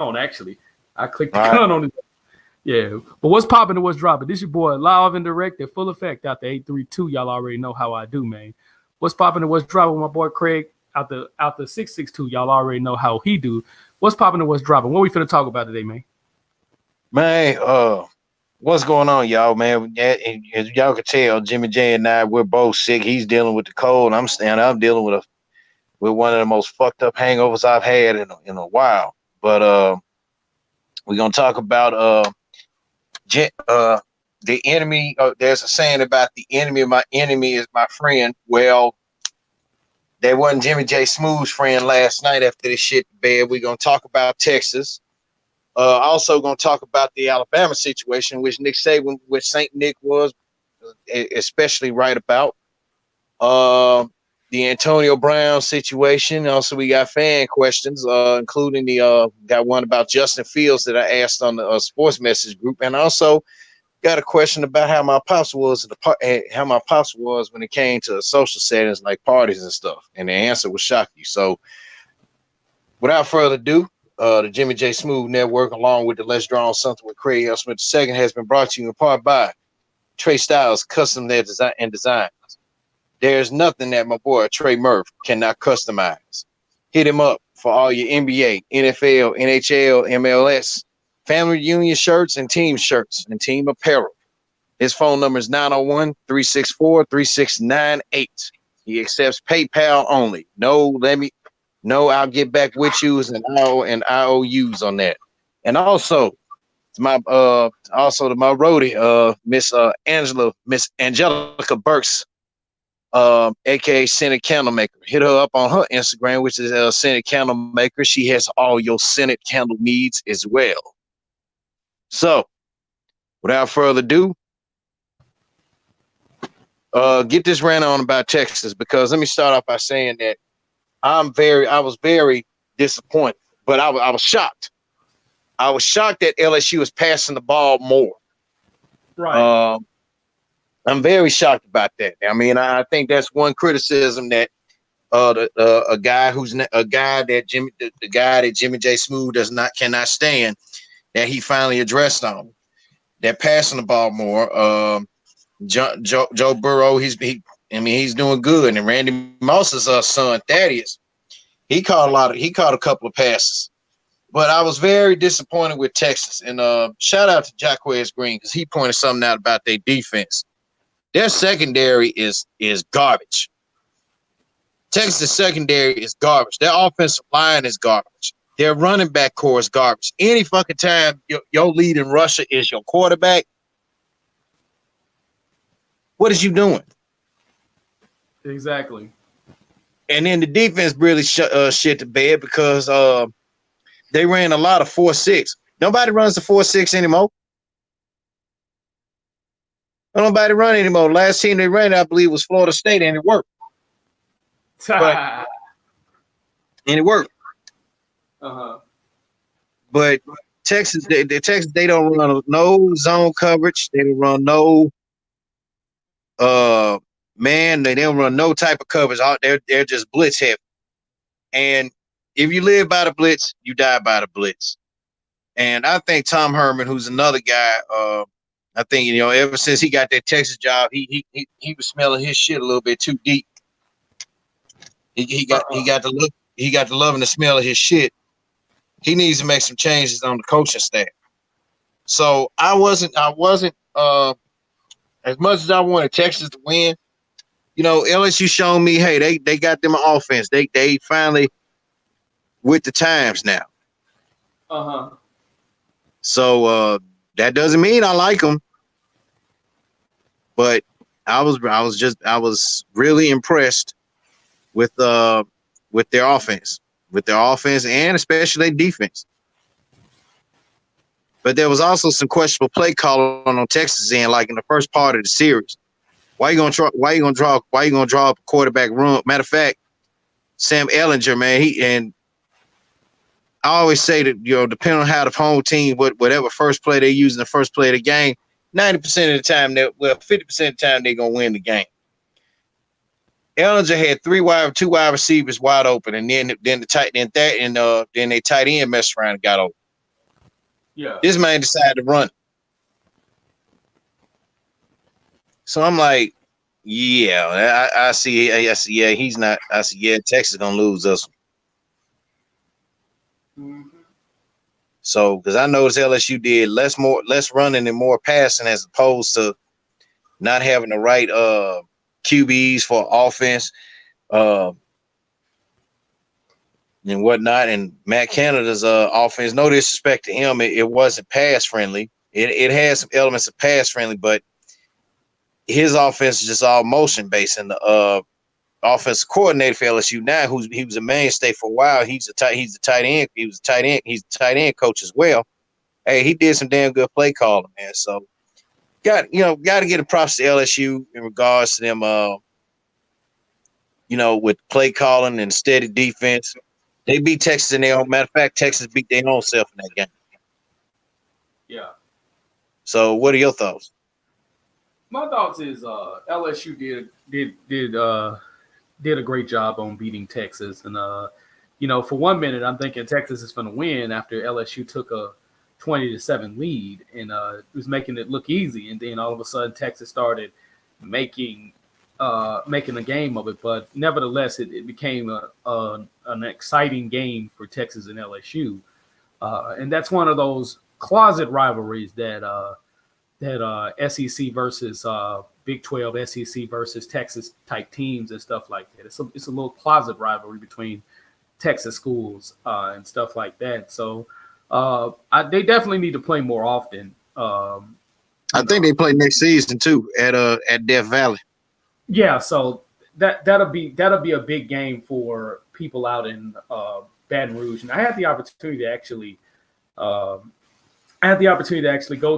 on, actually. I clicked the All right. gun on it. Yeah. But what's popping and what's dropping? This your boy live and direct at full effect out the 832. Y'all already know how I do, man. What's popping and what's dropping? My boy Craig out the 662. Y'all already know how he do. What's popping and what's dropping? What we finna talk about today, man? Man, what's going on, y'all, man? As y'all can tell, Jimmy J and I, we're both sick. He's dealing with the cold. I'm dealing with one of the most fucked up hangovers I've had in a while. But we're gonna talk about the enemy. There's a saying about the enemy of my enemy is my friend. Well, that wasn't Jimmy J Smooth's friend last night after this shit in bed. We're gonna talk about Texas. Also gonna talk about the Alabama situation, which Nick Saban, which Saint Nick was especially right about. Uh, the Antonio Brown situation. Also, we got fan questions, including got one about Justin Fields that I asked on the sports message group, and also got a question about how my pops was when it came to social settings like parties and stuff, and the answer will shock you. So, without further ado, the Jimmy J Smooth Network, along with the Let's Draw on Something with Craig L. Smith II, has been brought to you in part by Trey Styles, Custom Design and Design. There's nothing that my boy Trey Murph cannot customize. Hit him up for all your NBA, NFL, NHL, MLS, family reunion shirts, and team apparel. His phone number is 901-364-3698. He accepts PayPal only. No, I'll get back with you and IOUs on that. And also to my roadie, Miss Angelica Burks, aka Senate Candlemaker. Hit her up on her Instagram, which is Senate Candlemaker. She has all your Senate candle needs as well. So, without further ado, get this rant on about Texas, because let me start off by saying that I was very disappointed, but I was shocked. I was shocked that LSU was passing the ball more. Right. I'm very shocked about that. I mean, I think that's one criticism that the guy that Jimmy J Smooth cannot stand, that he finally addressed on, that passing the ball more. Joe Burrow, he's doing good, and Randy Moss's son Thaddeus, he caught a couple of passes. But I was very disappointed with Texas, and shout out to Jacquez Green, because he pointed something out about their defense. Their secondary is garbage. Texas secondary is garbage. Their offensive line is garbage. Their running back core is garbage. Any fucking time your lead in Russia is your quarterback, what is you doing? Exactly. And then the defense really shit the bed, because they ran a lot of 4-6. Nobody runs the 4-6 anymore. Nobody run anymore. Last team they ran, I believe, was Florida State, and it worked. And it worked. But Texas, they don't run no zone coverage. They don't run no man. They don't run no type of coverage. They're just blitz heavy. And if you live by the blitz, you die by the blitz. And I think Tom Herman, who's another guy, I think, ever since he got that Texas job, he was smelling his shit a little bit too deep. He got the love and the smell of his shit. He needs to make some changes on the coaching staff. So I wasn't as much as I wanted Texas to win. LSU showed me, hey, they got them an offense. They finally with the times now. So that doesn't mean I like them, but I was really impressed with their offense, and especially their defense. But there was also some questionable play calling on Texas end, like in the first part of the series. Why you gonna draw up a quarterback run? Matter of fact, Sam Ehlinger, man, I always say that, depending on how the home team, whatever first play they use in the first play of the game, 90% of the time, 50% of the time, they're gonna win the game. Ehlinger had two wide receivers wide open, and then their tight end messed around and got open. Yeah. This man decided to run. So I'm like, yeah, I see. I see. Yeah, he's not. I see. Yeah, Texas gonna lose us. Mm-hmm. So because I noticed LSU did less running and more passing as opposed to not having the right QBs for offense and whatnot. And Matt Canada's offense, no disrespect to him, it wasn't pass friendly. It had some elements of pass friendly, but his offense is just all motion based. And the offensive coordinator for LSU now, he was a mainstay for a while. He's the tight end. He's the tight end coach as well. Hey, he did some damn good play calling, man. So got to get a props to LSU in regards to them with play calling and steady defense. They beat Texas in their own. Matter of fact, Texas beat their own self in that game. Yeah. So, what are your thoughts? My thoughts is LSU did a great job on beating Texas, and for 1 minute I'm thinking Texas is going to win after LSU took a 20-7 lead and was making it look easy, and then all of a sudden Texas started making a game of it. But nevertheless, it became an exciting game for Texas and LSU, and that's one of those closet rivalries that SEC versus Big 12, SEC versus Texas type teams and stuff like that. It's a little closet rivalry between Texas schools and stuff like that. So they definitely need to play more often. I think they play next season too at Death Valley. Yeah, so that'll be a big game for people out in Baton Rouge, and I had the opportunity to actually. Go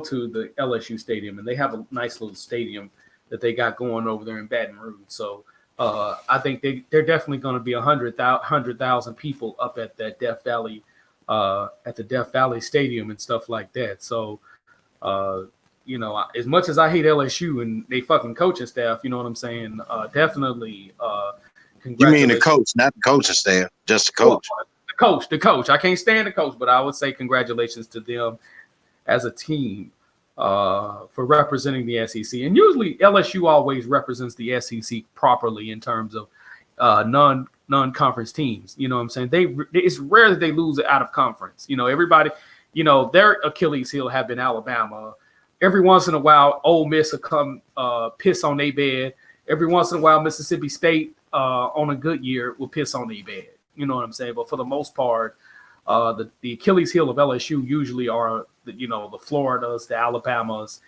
to the LSU stadium, and they have a nice little stadium that they got going over there in Baton Rouge. So I think they're definitely going to be 100,000 people up at that Death Valley, at the Death Valley Stadium and stuff like that. So, as much as I hate LSU and they fucking coaching staff, you know what I'm saying? Definitely. You mean the coach, not the coaching staff, just the coach. Well, the coach. I can't stand the coach, but I would say congratulations to them as a team for representing the SEC. And usually LSU always represents the SEC properly in terms of non-conference teams. You know what I'm saying? It's rare that they lose out of conference. Everybody, their Achilles heel have been Alabama. Every once in a while, Ole Miss will come piss on their bed. Every once in a while, Mississippi State on a good year will piss on their bed. You know what I'm saying? But for the most part, the Achilles heel of LSU usually are the Floridas, the Alabamas,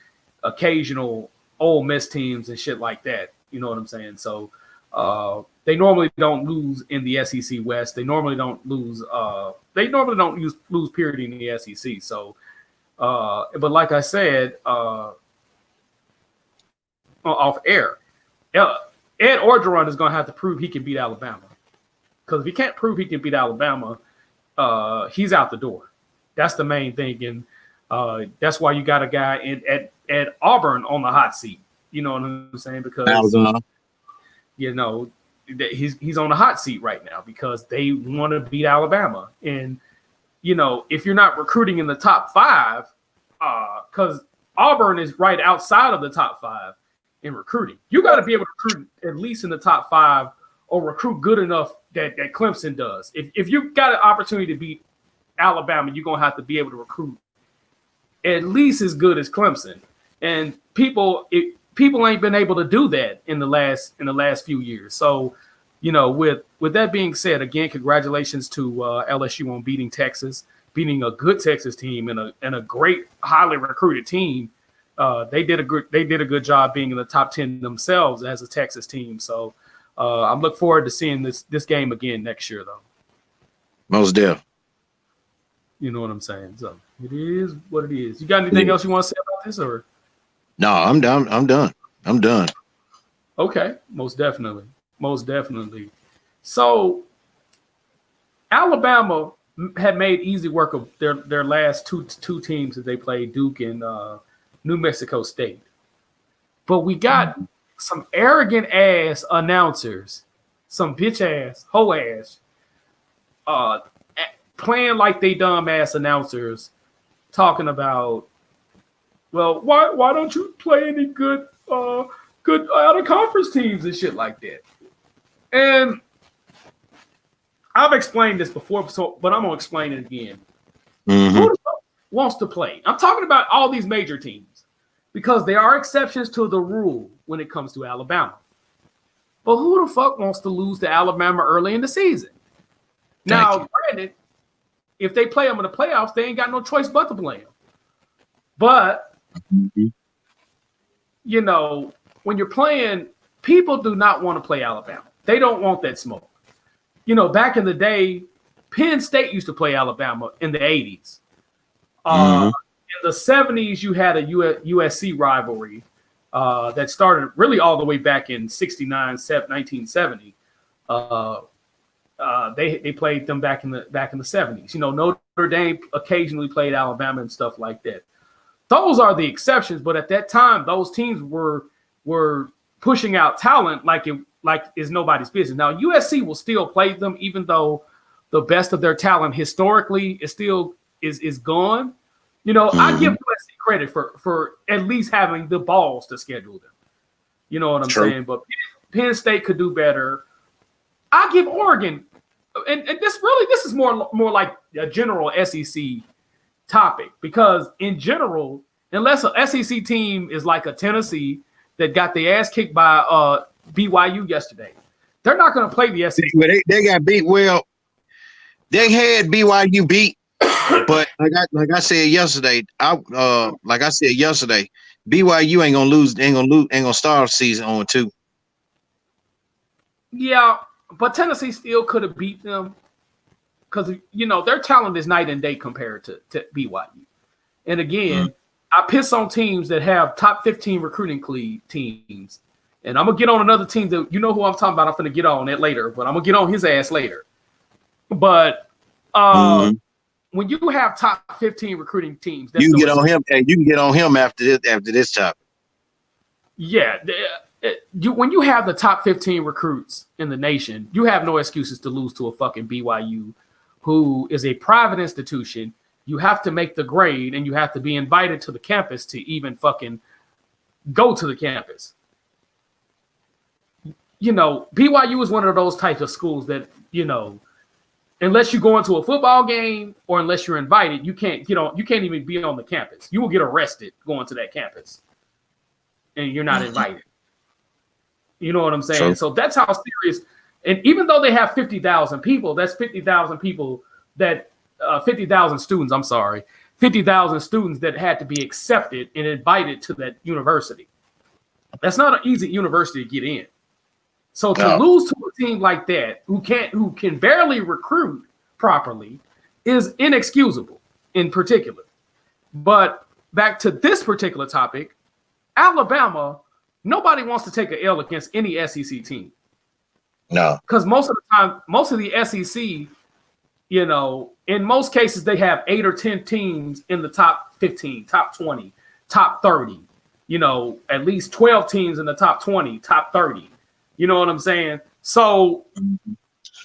occasional Ole Miss teams and shit like that. You know what I'm saying? So they normally don't lose in the SEC West. They normally don't lose. Lose period in the SEC. So, but like I said, off air, Ed Orgeron is going to have to prove he can beat Alabama. Because if he can't prove he can beat Alabama, he's out the door. That's the main thing, and that's why you got a guy at Auburn on the hot seat. You know what I'm saying? Because he's on the hot seat right now because they want to beat Alabama, and if you're not recruiting in the top 5, because Auburn is right outside of the top 5 in recruiting, you got to be able to recruit at least in the top 5 or recruit good enough that Clemson does. If you got an opportunity to beat Alabama, you're gonna have to be able to recruit at least as good as Clemson. And people ain't been able to do that in the last few years. So, with that being said, again, congratulations to LSU on beating Texas, beating a good Texas team and a great, highly recruited team. They did a good job being in the top 10 themselves as a Texas team. So. I'm looking forward to seeing this game again next year, though. Most definitely. You know what I'm saying? So it is what it is. You got anything else you want to say about this, or? No, I'm done. I'm done. Okay, most definitely. So Alabama had made easy work of their last two teams that they played, Duke and New Mexico State. But we got some arrogant ass announcers, some bitch ass, hoe ass, playing like they dumb ass announcers talking about, well, why don't you play any good out of conference teams and shit like that? And I've explained this before, but I'm gonna explain it again. Mm-hmm. Who the fuck wants to play? I'm talking about all these major teams because there are exceptions to the rule when it comes to Alabama. But who the fuck wants to lose to Alabama early in the season? Now, granted, if they play them in the playoffs, they ain't got no choice but to play them. But, you know, when you're playing, people do not want to play Alabama. They don't want that smoke. You know, back in the day, Penn State used to play Alabama in the 80s. In the 70s, you had a USC rivalry that started really all the way back in 1970. They played them back in the 70s. You know, Notre Dame occasionally played Alabama and stuff like that. Those are the exceptions, but at that time, those teams were pushing out talent like is nobody's business. Now USC will still play them, even though the best of their talent historically is gone. You know, I give USC credit for at least having the balls to schedule them. You know what I'm saying? But Penn State could do better. I give Oregon, and this is more like a general SEC topic, because in general, unless an SEC team is like a Tennessee that got their ass kicked by BYU yesterday, they're not going to play the SEC. They got beat. Well, they had BYU beat, but like I said yesterday, BYU ain't gonna lose. Ain't gonna start season on 2. Yeah, but Tennessee still could have beat them because, you know, their talent is night and day compared to BYU. And again, I piss on teams that have top 15 recruiting teams. And I'm going to get on another team that, you know who I'm talking about. I'm going to get on it later, but I'm going to get on his ass later. But when you have top 15 recruiting teams, you can get on him. Hey, you can get on him after this topic. Yeah. When you have the top 15 recruits in the nation, you have no excuses to lose to a fucking BYU, who is a private institution. You have to make the grade, and you have to be invited to the campus to even fucking go to the campus. You know, BYU is one of those types of schools that, you know, unless you go into a football game or unless you're invited, you can't even be on the campus. You will get arrested going to that campus, and you're not invited. You know what I'm saying? Sure. So that's how serious. And even though they have 50,000 people, that's 50,000 people that 50,000 students. I'm sorry, 50,000 students that had to be accepted and invited to that university. That's not an easy university to get in. So to lose to a team like that, who can barely recruit properly, is inexcusable in particular. But back to this particular topic, Alabama, nobody wants to take an L against any SEC team. No. Because most of the time, most of the SEC, you know, in most cases, they have 8 or 10 teams in the top 15, top 20, top 30. You know, at least 12 teams in the top 20, top 30. You know what I'm saying? So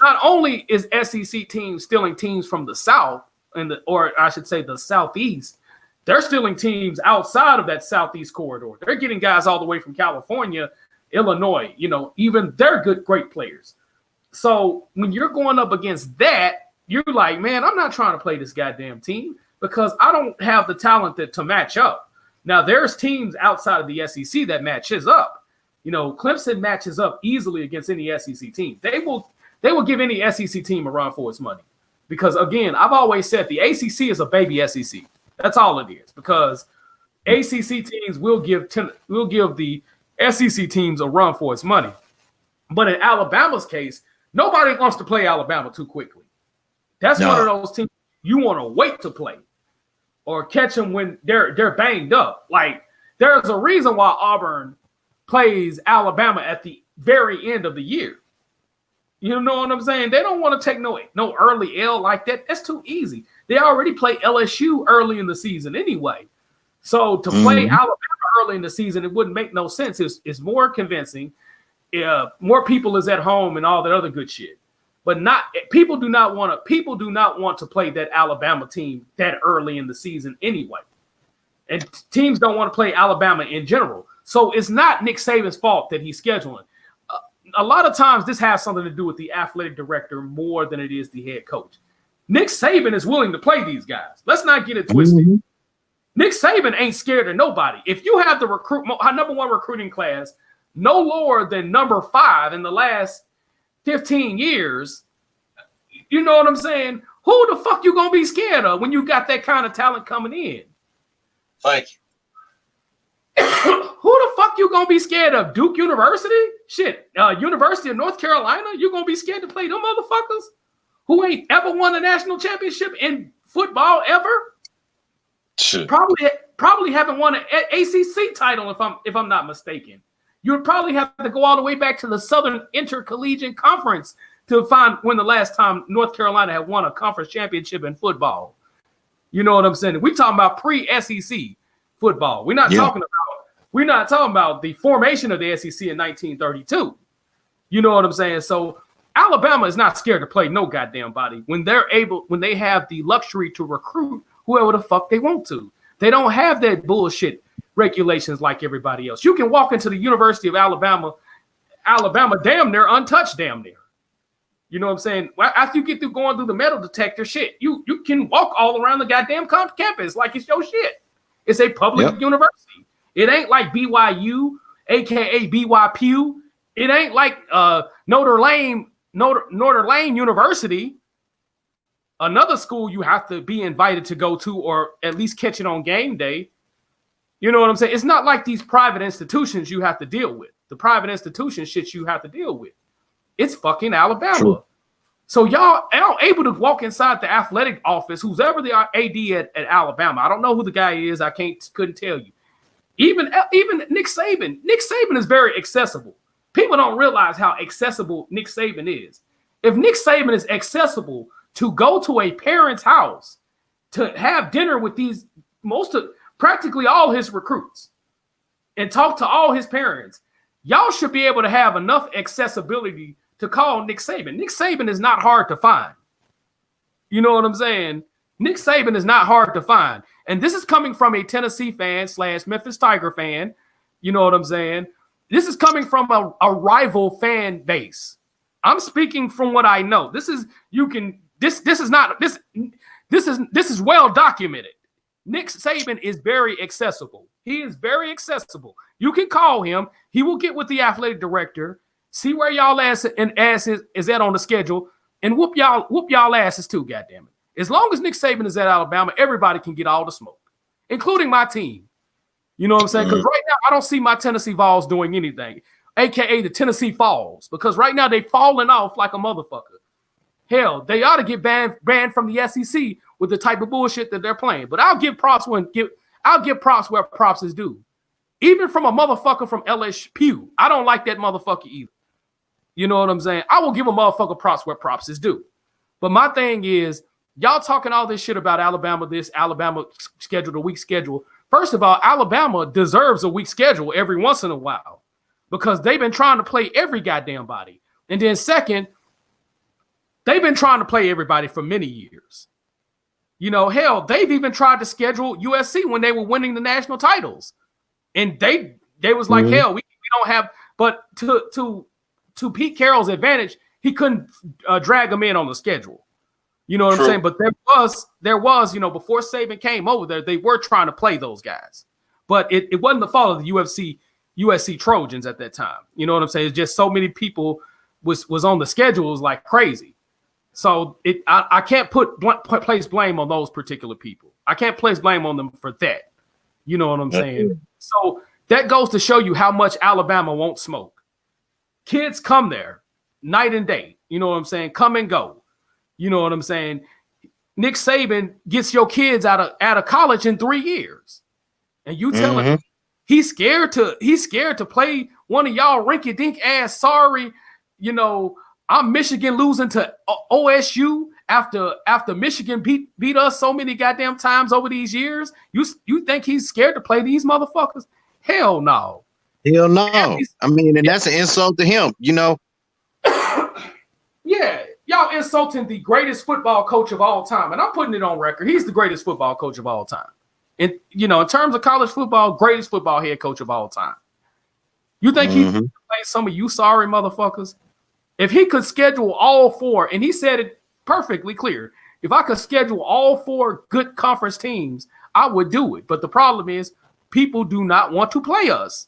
not only is SEC teams stealing teams from the South, or I should say the Southeast, they're stealing teams outside of that Southeast corridor. They're getting guys all the way from California, Illinois, you know, even they're great players. So when you're going up against that, you're like, man, I'm not trying to play this goddamn team because I don't have the talent to match up. Now, there's teams outside of the SEC that matches up. You know, Clemson matches up easily against any SEC team. They will give any SEC team a run for its money. Because, again, I've always said the ACC is a baby SEC. That's all it is. Because ACC teams will give the SEC teams a run for its money. But in Alabama's case, nobody wants to play Alabama too quickly. That's one of those teams you want to wait to play or catch them when they're banged up. Like, there's a reason why Auburn plays Alabama at the very end of the year. You know what I'm saying? They don't want to take no early L like that. That's too easy. They already play LSU early in the season anyway. So to play Alabama early in the season, it wouldn't make no sense. It's more convincing. More people is at home and all that other good shit. but not people do not want to play that Alabama team that early in the season anyway. And teams don't want to play Alabama in general. So it's not Nick Saban's fault that he's scheduling. A lot of times this has something to do with the athletic director more than it is the head coach. Nick Saban is willing to play these guys. Let's not get it twisted. Mm-hmm. Nick Saban ain't scared of nobody. If you have the number one recruiting class no lower than number 5 in the last 15 years, you know what I'm saying? Who the fuck you gonna be scared of when you got that kind of talent coming in? Thank you. Who the fuck you gonna be scared of? Duke University? Shit, University of North Carolina? You gonna be scared to play them motherfuckers who ain't ever won a national championship in football ever? Sure. Probably haven't won an ACC title if I'm not mistaken. You would probably have to go all the way back to the Southern Intercollegiate Conference to find when the last time North Carolina had won a conference championship in football. You know what I'm saying? We're talking about pre-SEC football. We're not talking about the formation of the SEC in 1932. You know what I'm saying? So Alabama is not scared to play no goddamn body when they have the luxury to recruit whoever the fuck they want to. They don't have that bullshit regulations like everybody else. You can walk into the University of Alabama damn near untouched damn near. You know what I'm saying? Well, after you get through going through the metal detector shit, you can walk all around the goddamn campus like it's your shit. It's a public university. It ain't like BYU, aka BYPU. It ain't like Notre Dame University. Another school you have to be invited to go to or at least catch it on game day. You know what I'm saying? It's not like these private institutions you have to deal with. The private institution shit you have to deal with. It's fucking Alabama. True. So y'all aren't able to walk inside the athletic office, who's ever the AD at Alabama. I don't know who the guy is. Couldn't tell you. Even Nick Saban. Nick Saban is very accessible. People don't realize how accessible Nick Saban is. If Nick Saban is accessible to go to a parent's house to have dinner with practically all his recruits and talk to all his parents, y'all should be able to have enough accessibility to call Nick Saban. Nick Saban is not hard to find. You know what I'm saying? Nick Saban is not hard to find. And this is coming from a Tennessee fan / Memphis Tiger fan. You know what I'm saying? This is coming from a rival fan base. I'm speaking from what I know. This is well documented. Nick Saban is very accessible. He is very accessible. You can call him. He will get with the athletic director, see where y'all ass is at on the schedule, and whoop y'all asses too, goddammit. As long as Nick Saban is at Alabama, everybody can get all the smoke, including my team. You know what I'm saying? Because right now, I don't see my Tennessee Vols doing anything, a.k.a. the Tennessee Falls, because right now they falling off like a motherfucker. Hell, they ought to get banned from the SEC with the type of bullshit that they're playing. But I'll give props where props is due. Even from a motherfucker from LSU, I don't like that motherfucker either. You know what I'm saying? I will give a motherfucker props where props is due. But my thing is, y'all talking all this shit about Alabama schedule, a weak schedule. First of all, Alabama deserves a weak schedule every once in a while because they've been trying to play every goddamn body. And then second, they've been trying to play everybody for many years. You know, hell, they've even tried to schedule USC when they were winning the national titles. And they was like, hell, we don't have, but to Pete Carroll's advantage, he couldn't drag them in on the schedule. You know what I'm saying? But there was, you know, before Saban came over there, they were trying to play those guys. But it wasn't the fault of the USC Trojans at that time. You know what I'm saying? It's just so many people was on the schedules like crazy. So I can't place blame on those particular people. I can't place blame on them for that. You know what I'm saying? So that goes to show you how much Alabama won't smoke. Kids come there night and day. You know what I'm saying? Come and go. You know what I'm saying? Nick Saban gets your kids out of college in 3 years. And you telling him he's scared to play one of y'all rinky-dink ass sorry, you know, I'm Michigan losing to OSU after Michigan beat us so many goddamn times over these years. You think he's scared to play these motherfuckers? Hell no. Hell no. I mean, and that's an insult to him, you know. Yeah. y'all insulting the greatest football coach of all time, and I'm putting it on record. He's the greatest football coach of all time. And in terms of college football, greatest football head coach of all time. You think he played some of you sorry motherfuckers? If he could schedule all 4, and he said it perfectly clear, if I could schedule all 4 good conference teams, I would do it. But the problem is people do not want to play us.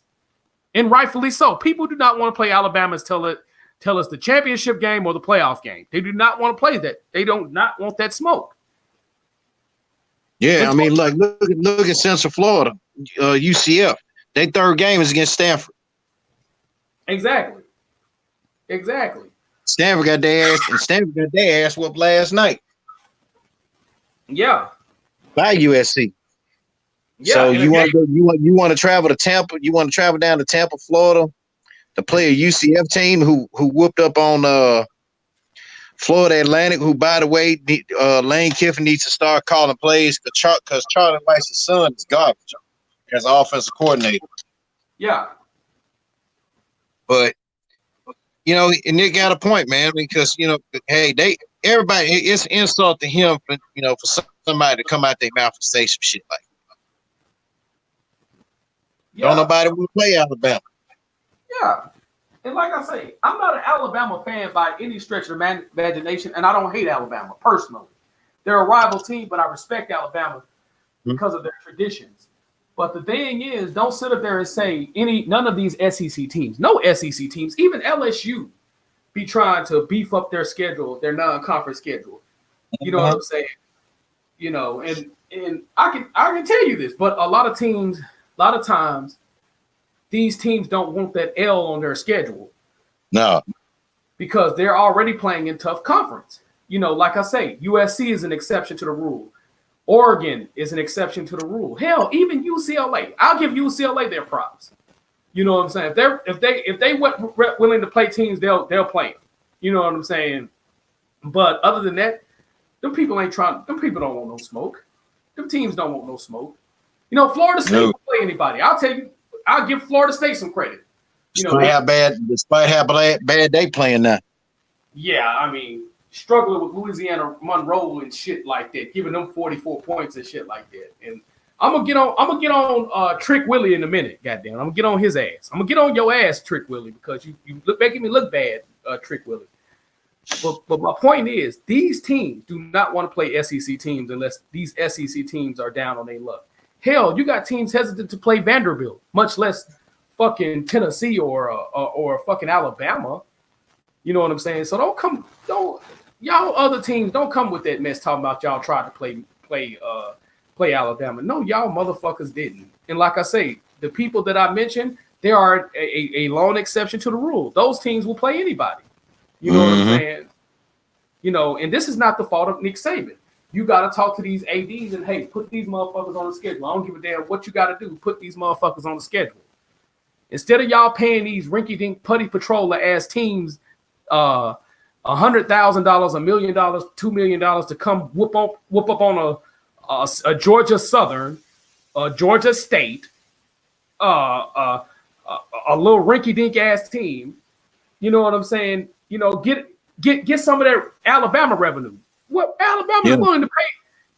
And rightfully so. People do not want to play Alabama tell us the championship game or the playoff game. They do not want to play that. They don't not want that smoke. Yeah, I mean, look at Central Florida, UCF. Their third game is against Stanford. Exactly. Stanford got their ass whooped last night. Yeah. By USC. Yeah, so you want to travel to Tampa? You want to travel down to Tampa, Florida, to play a UCF team who whooped up on Florida Atlantic, who, by the way, Lane Kiffin needs to start calling plays because Charlie Weiss's son is garbage as an offensive coordinator. Yeah. But, and Nick got a point, man, because, hey, everybody, it's an insult to him for somebody to come out their mouth and say some shit like that. Yeah. Don't nobody want to play Alabama. Yeah. And like I say, I'm not an Alabama fan by any stretch of imagination, and I don't hate Alabama personally. They're a rival team, but I respect Alabama because of their traditions. But the thing is, don't sit up there and say none of these SEC teams, no SEC teams, even LSU, be trying to beef up their schedule, their non-conference schedule. You know what I'm saying? And I can tell you this, but a lot of times, these teams don't want that L on their schedule. No. Because they're already playing in tough conference. Like I say, USC is an exception to the rule. Oregon is an exception to the rule. Hell, even UCLA. I'll give UCLA their props. You know what I'm saying? If they weren't willing to play teams, they'll play them. You know what I'm saying? But other than that, them people ain't trying. Them people don't want no smoke. Them teams don't want no smoke. Florida State will play anybody. I'll tell you. I'll give Florida State some credit. Despite how bad they playing now. Yeah, I mean, struggling with Louisiana Monroe and shit like that, giving them 44 points and shit like that. And I'm gonna get on Trick Willie in a minute. Goddamn, I'm gonna get on his ass. I'm gonna get on your ass, Trick Willie, because you making me look bad, Trick Willie. But my point is, these teams do not want to play SEC teams unless these SEC teams are down on their luck. Hell, you got teams hesitant to play Vanderbilt, much less fucking Tennessee or fucking Alabama. You know what I'm saying? So y'all other teams don't come with that mess talking about y'all tried to play Alabama. No, y'all motherfuckers didn't. And like I say, the people that I mentioned, they are a lone exception to the rule. Those teams will play anybody. You know what I'm saying? And this is not the fault of Nick Saban. You got to talk to these ADs and, hey, put these motherfuckers on the schedule. I don't give a damn what you got to do. Put these motherfuckers on the schedule. Instead of y'all paying these rinky-dink putty patroller-ass teams $100,000, $1 million, $2 million to come whoop up on a Georgia Southern, a Georgia State, a little rinky-dink-ass team, you know what I'm saying? Get some of that Alabama revenue. What Alabama's willing to pay?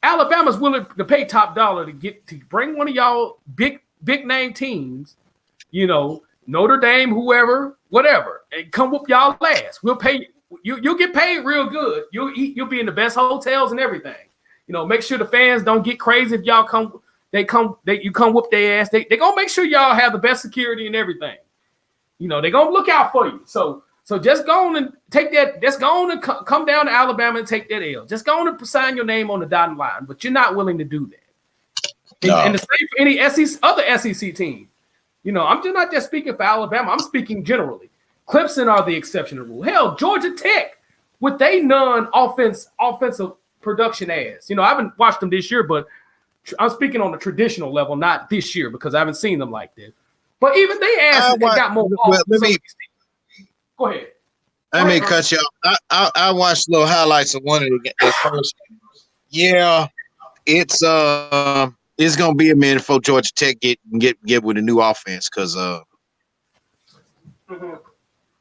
Alabama's willing to pay top dollar to bring one of y'all big name teams, Notre Dame, whoever, whatever, and come whoop y'all ass. We'll pay you. You'll get paid real good. You'll eat. You'll be in the best hotels and everything. Make sure the fans don't get crazy if y'all come. You come whoop their ass. They gonna make sure y'all have the best security and everything. They gonna look out for you. So just go on and take that. Just go on and come down to Alabama and take that L. Just go on and sign your name on the dotted line. But you're not willing to do that. No. And the same for any other SEC team. I'm just not just speaking for Alabama. I'm speaking generally. Clemson are the exception to the rule. Hell, Georgia Tech, with they offensive production ass. I haven't watched them this year, but I'm speaking on the traditional level, not this year because I haven't seen them like that. But even they ass got more balls. Go ahead. Let me cut you off. I watched little highlights of one of the first. Yeah, it's gonna be a minute before Georgia Tech get with a new offense because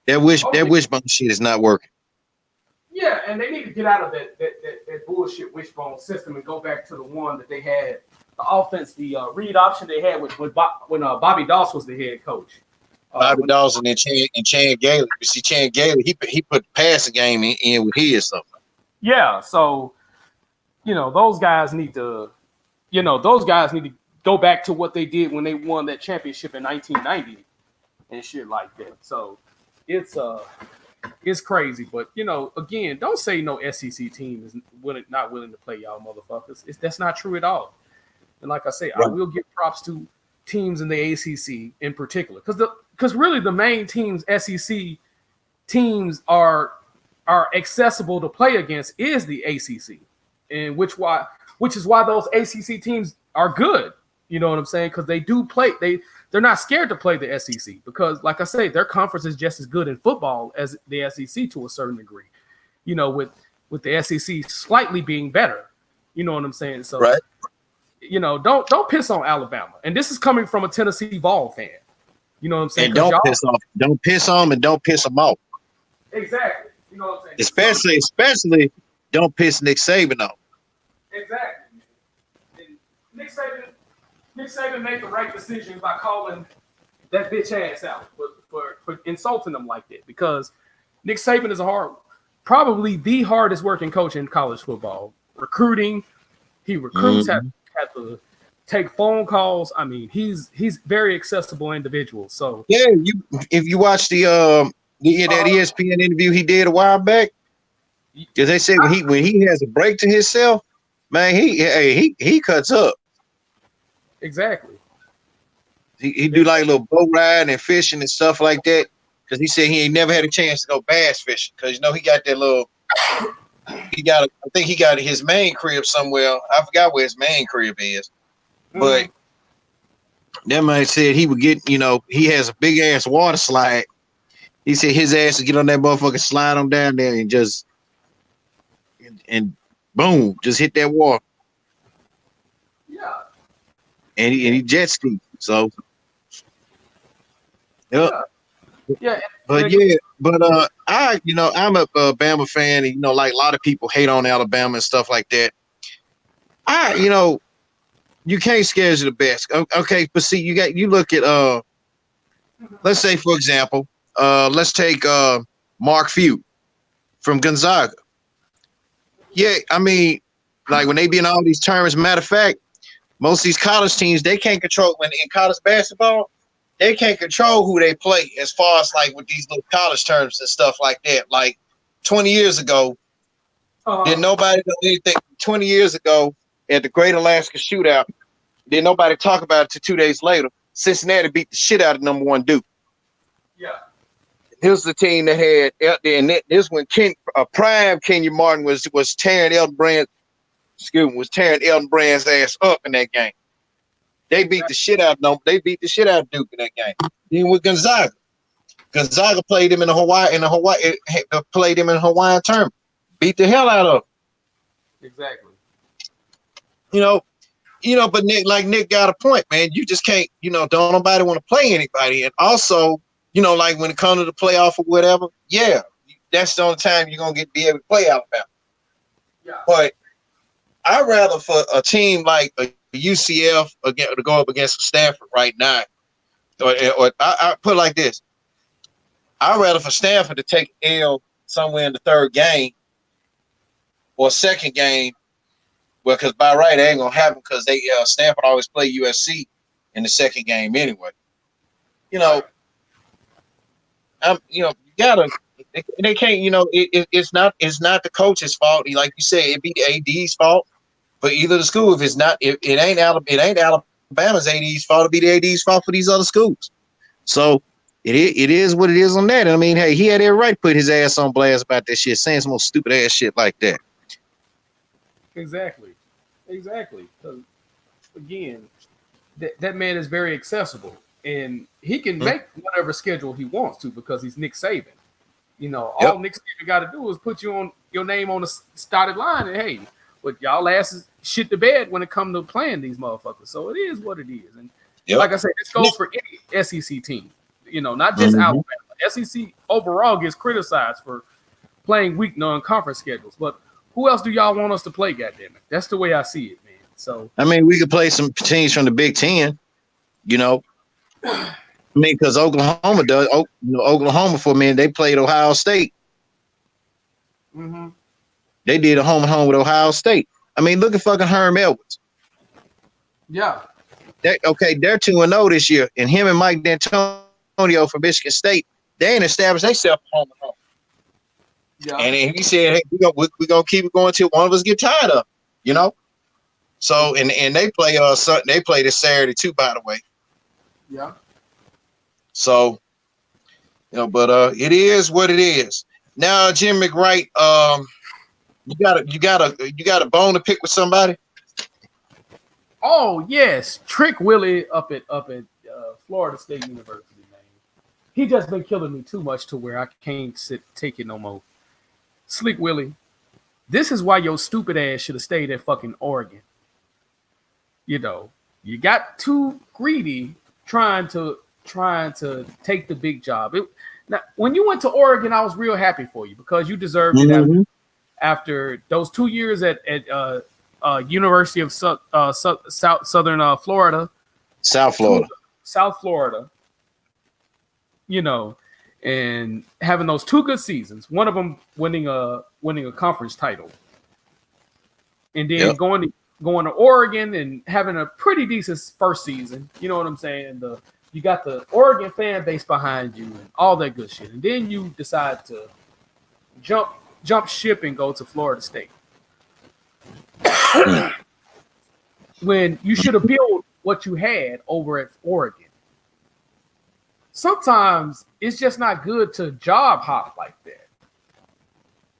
that wishbone shit is not working. Yeah, and they need to get out of that bullshit wishbone system and go back to the one that they had, the offense, the read option they had when Bobby Doss was the head coach. Bobby Dawson and Chan Gailey. You see, Chan Gailey, he put the passing game in with his stuff. Yeah, so those guys need to go back to what they did when they won that championship in 1990 and shit like that. So it's crazy, but again, don't say no SEC team is not willing to play y'all motherfuckers. That's not true at all. And like I say, right. I will give props to teams in the ACC in particular, because really the main teams, SEC teams are accessible to play against is the ACC, and which is why those ACC teams are good. You know what I'm saying? Because they do play. They're not scared to play the SEC because, like I say, their conference is just as good in football as the SEC to a certain degree. With the SEC slightly being better. You know what I'm saying? So, right. Don't piss on Alabama. And this is coming from a Tennessee Vol fan. You know what I'm saying? And don't piss on them and don't piss them off. Exactly. You know what I'm saying? Especially don't piss Nick Saban off. Exactly. And Nick Saban made the right decision by calling that bitch ass out for insulting them like that, because Nick Saban is probably the hardest working coach in college football. Recruiting, he recruits, have to take phone calls. I mean, he's very accessible individual. So yeah, if you watch that ESPN interview he did a while back, because they said when he has a break to himself, man, he cuts up. Exactly. He do like a little boat ride and fishing and stuff like that, because he said he ain't never had a chance to go bass fishing, because he got that little. I think he got his main crib somewhere. I forgot where his main crib is, but that man said he would get. He has a big ass water slide. He said his ass would get on that motherfucker, slide on down there, and just and boom, just hit that water. Yeah. And he jet ski. So, yep. Yeah. I'm a Bama fan, and like a lot of people hate on Alabama and stuff like that. You can't schedule the best. Okay, but see, you look at let's say, for example, let's take Mark Few from Gonzaga. Yeah, I mean, like when they be in all these tournaments, matter of fact, most of these college teams, they can't control when in college basketball, they can't control who they play as far as like with these little college tournaments and stuff like that. Like 20 years ago, did nobody know anything? 20 years ago at the Great Alaska Shootout, did nobody talk about it till 2 days later? Cincinnati beat the shit out of number one Duke. Yeah. Here's the team that had out there, and this when prime Kenyon Martin was tearing Elton Brand's ass up in that game. They beat the shit out of them. They beat the shit out of Duke in that game. Then with Gonzaga played him in the Hawaiian tournament. Beat the hell out of him. Exactly. But Nick got a point, man. You just can't, don't nobody want to play anybody. And also, like when it comes to the playoff or whatever, yeah, that's the only time you're gonna be able to play Alabama. Yeah. But I'd rather for a team like a UCF to go up against Stanford right now, or I put it like this: I'd rather for Stanford to take L somewhere in the third game or second game. Well, because by right it ain't gonna happen, because Stanford always play USC in the second game anyway. You gotta. They can't. It's not the coach's fault. Like you said, it'd be the AD's fault. For either the school, if it ain't Alabama's AD's fault, it'd be the AD's fault for these other schools. So it is what it is on that. I mean, hey, he had every right to put his ass on blast about that shit, saying some more stupid ass shit like that. Exactly. Because again, that man is very accessible, and he can make whatever schedule he wants to because he's Nick Saban. All Nick Saban got to do is put your name on the started line, and hey, but y'all asses shit the bed when it comes to playing these motherfuckers. So it is what it is. And like I said, this goes for any SEC team, not just Alabama. SEC overall gets criticized for playing weak non-conference schedules. But who else do y'all want us to play? Goddamn it, that's the way I see it, man. So I mean, we could play some teams from the Big Ten. You know, I mean, because Oklahoma does. Oklahoma for me, they played Ohio State. mm-hmm. They did a home and home with Ohio State. I mean, look at fucking Herm Edwards. Yeah. They're 2-0 this year, and him and Mike D'Antonio from Michigan State, they ain't established themselves home and home. Yeah. And then he said, "Hey, we're gonna keep it going till one of us get tired of, you know." So and they play they play this Saturday too, by the way. Yeah. So, but it is what it is. Now, Jim McWright, you got a bone to pick with somebody. Oh yes, Trick Willie up at Florida State University, man. He just been killing me too much to where I can't take it no more. Slick Willie, this is why your stupid ass should have stayed at fucking Oregon. You got too greedy trying to take the big job. Now, when you went to Oregon, I was real happy for you because you deserved it after those 2 years at University of Southern Florida. South Florida. And having those 2 good seasons, one of them winning a conference title, and then going to Oregon and having a pretty decent first season. You know what I'm saying? You got the Oregon fan base behind you and all that good shit, and then you decide to jump ship and go to Florida State when you should have built what you had over at Oregon. Sometimes it's just not good to job hop like that.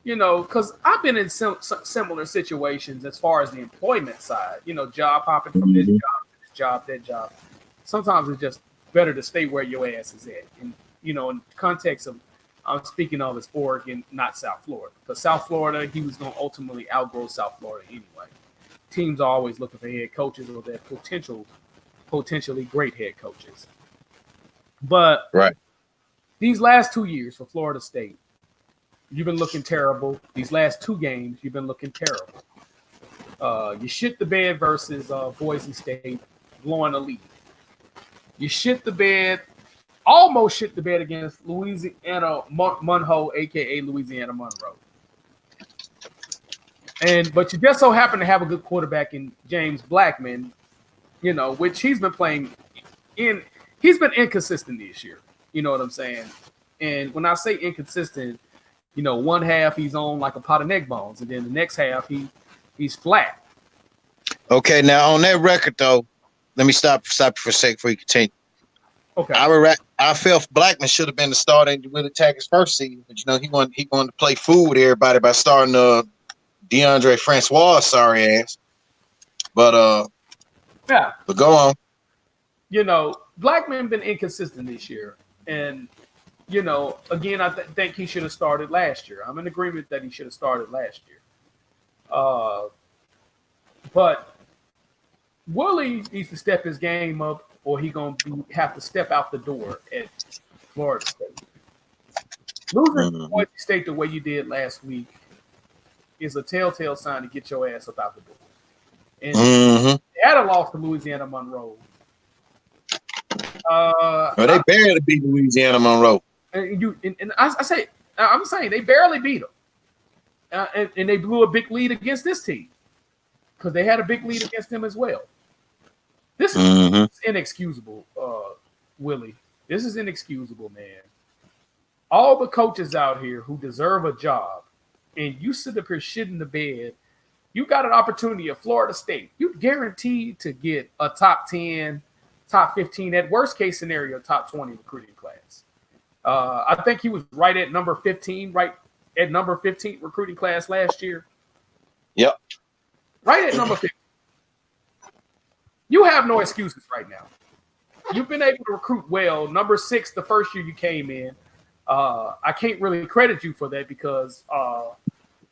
Because I've been in similar situations as far as the employment side, job hopping from this job to this job, that job. Sometimes it's just better to stay where your ass is at. And, in the context of, I'm speaking of as Oregon, not South Florida. Because South Florida, he was going to ultimately outgrow South Florida anyway. Teams are always looking for head coaches or their potentially great head coaches. But these last 2 years for Florida State, you've been looking terrible. These last 2 games, you've been looking terrible. You shit the bed versus Boise State, blowing a lead. You shit the bed, almost shit the bed against Louisiana Monroe, a.k.a. Louisiana Monroe. But you just so happen to have a good quarterback in James Blackman, which he's been playing in. He's been inconsistent this year. You know what I'm saying? And when I say inconsistent, one half he's on like a pot of neck bones, and then the next half he's flat. Okay, now on that record though, let me stop you for a second before you continue. Okay. I felt Blackman should have been the starter and would attack his first season, but he wanted to play fool with everybody by starting DeAndre Francois, sorry ass. But But go on. Blackman been inconsistent this year, and again, I think he should have started last year. I'm in agreement that he should have started last year. But Willie needs to step his game up, or he gonna have to step out the door at Florida State. Losing to Boise State the way you did last week is a telltale sign to get your ass up out the door. And they had a loss to Louisiana Monroe. They barely beat Louisiana Monroe. I'm saying they barely beat them, and they blew a big lead against this team because they had a big lead against them as well. This is inexcusable, Willie. This is inexcusable, man. All the coaches out here who deserve a job, and you sit up here shitting the bed. You got an opportunity at Florida State. You guaranteed to get a top 10, top 15, at worst case scenario, top 20 recruiting class. I think he was right at number 15 recruiting class last year. Yep. Right at number 15. You have no excuses right now. You've been able to recruit well. Number 6 the first year you came in. I can't really credit you for that because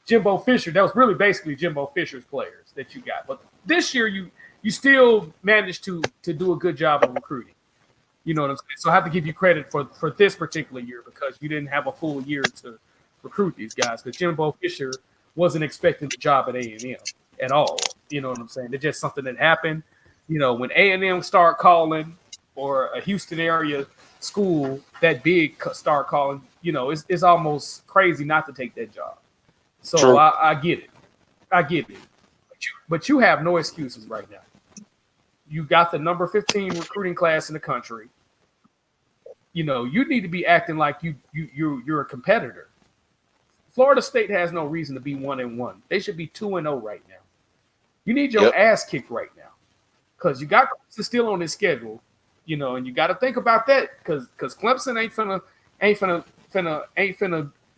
Jimbo Fisher, that was really basically Jimbo Fisher's players that you got. But this year you still managed to do a good job of recruiting. You know what I'm saying? So I have to give you credit for this particular year because you didn't have a full year recruit these guys because Jimbo Fisher wasn't expecting the job at A&M at all. You know what I'm saying? It's just something that happened. You know, when A&M start calling or a Houston area school that big start calling, you know, it's almost crazy not to take that job. So I get it. I get it. But you have no excuses right now. You got the number 15 recruiting class in the country. You know, you need to be acting like you're a competitor. Florida State has no reason to be 1-1. They should be 2-0 right now. You need your ass kicked right now because you got Clemson still on this schedule, you know, and you got to think about that because Clemson ain't finna,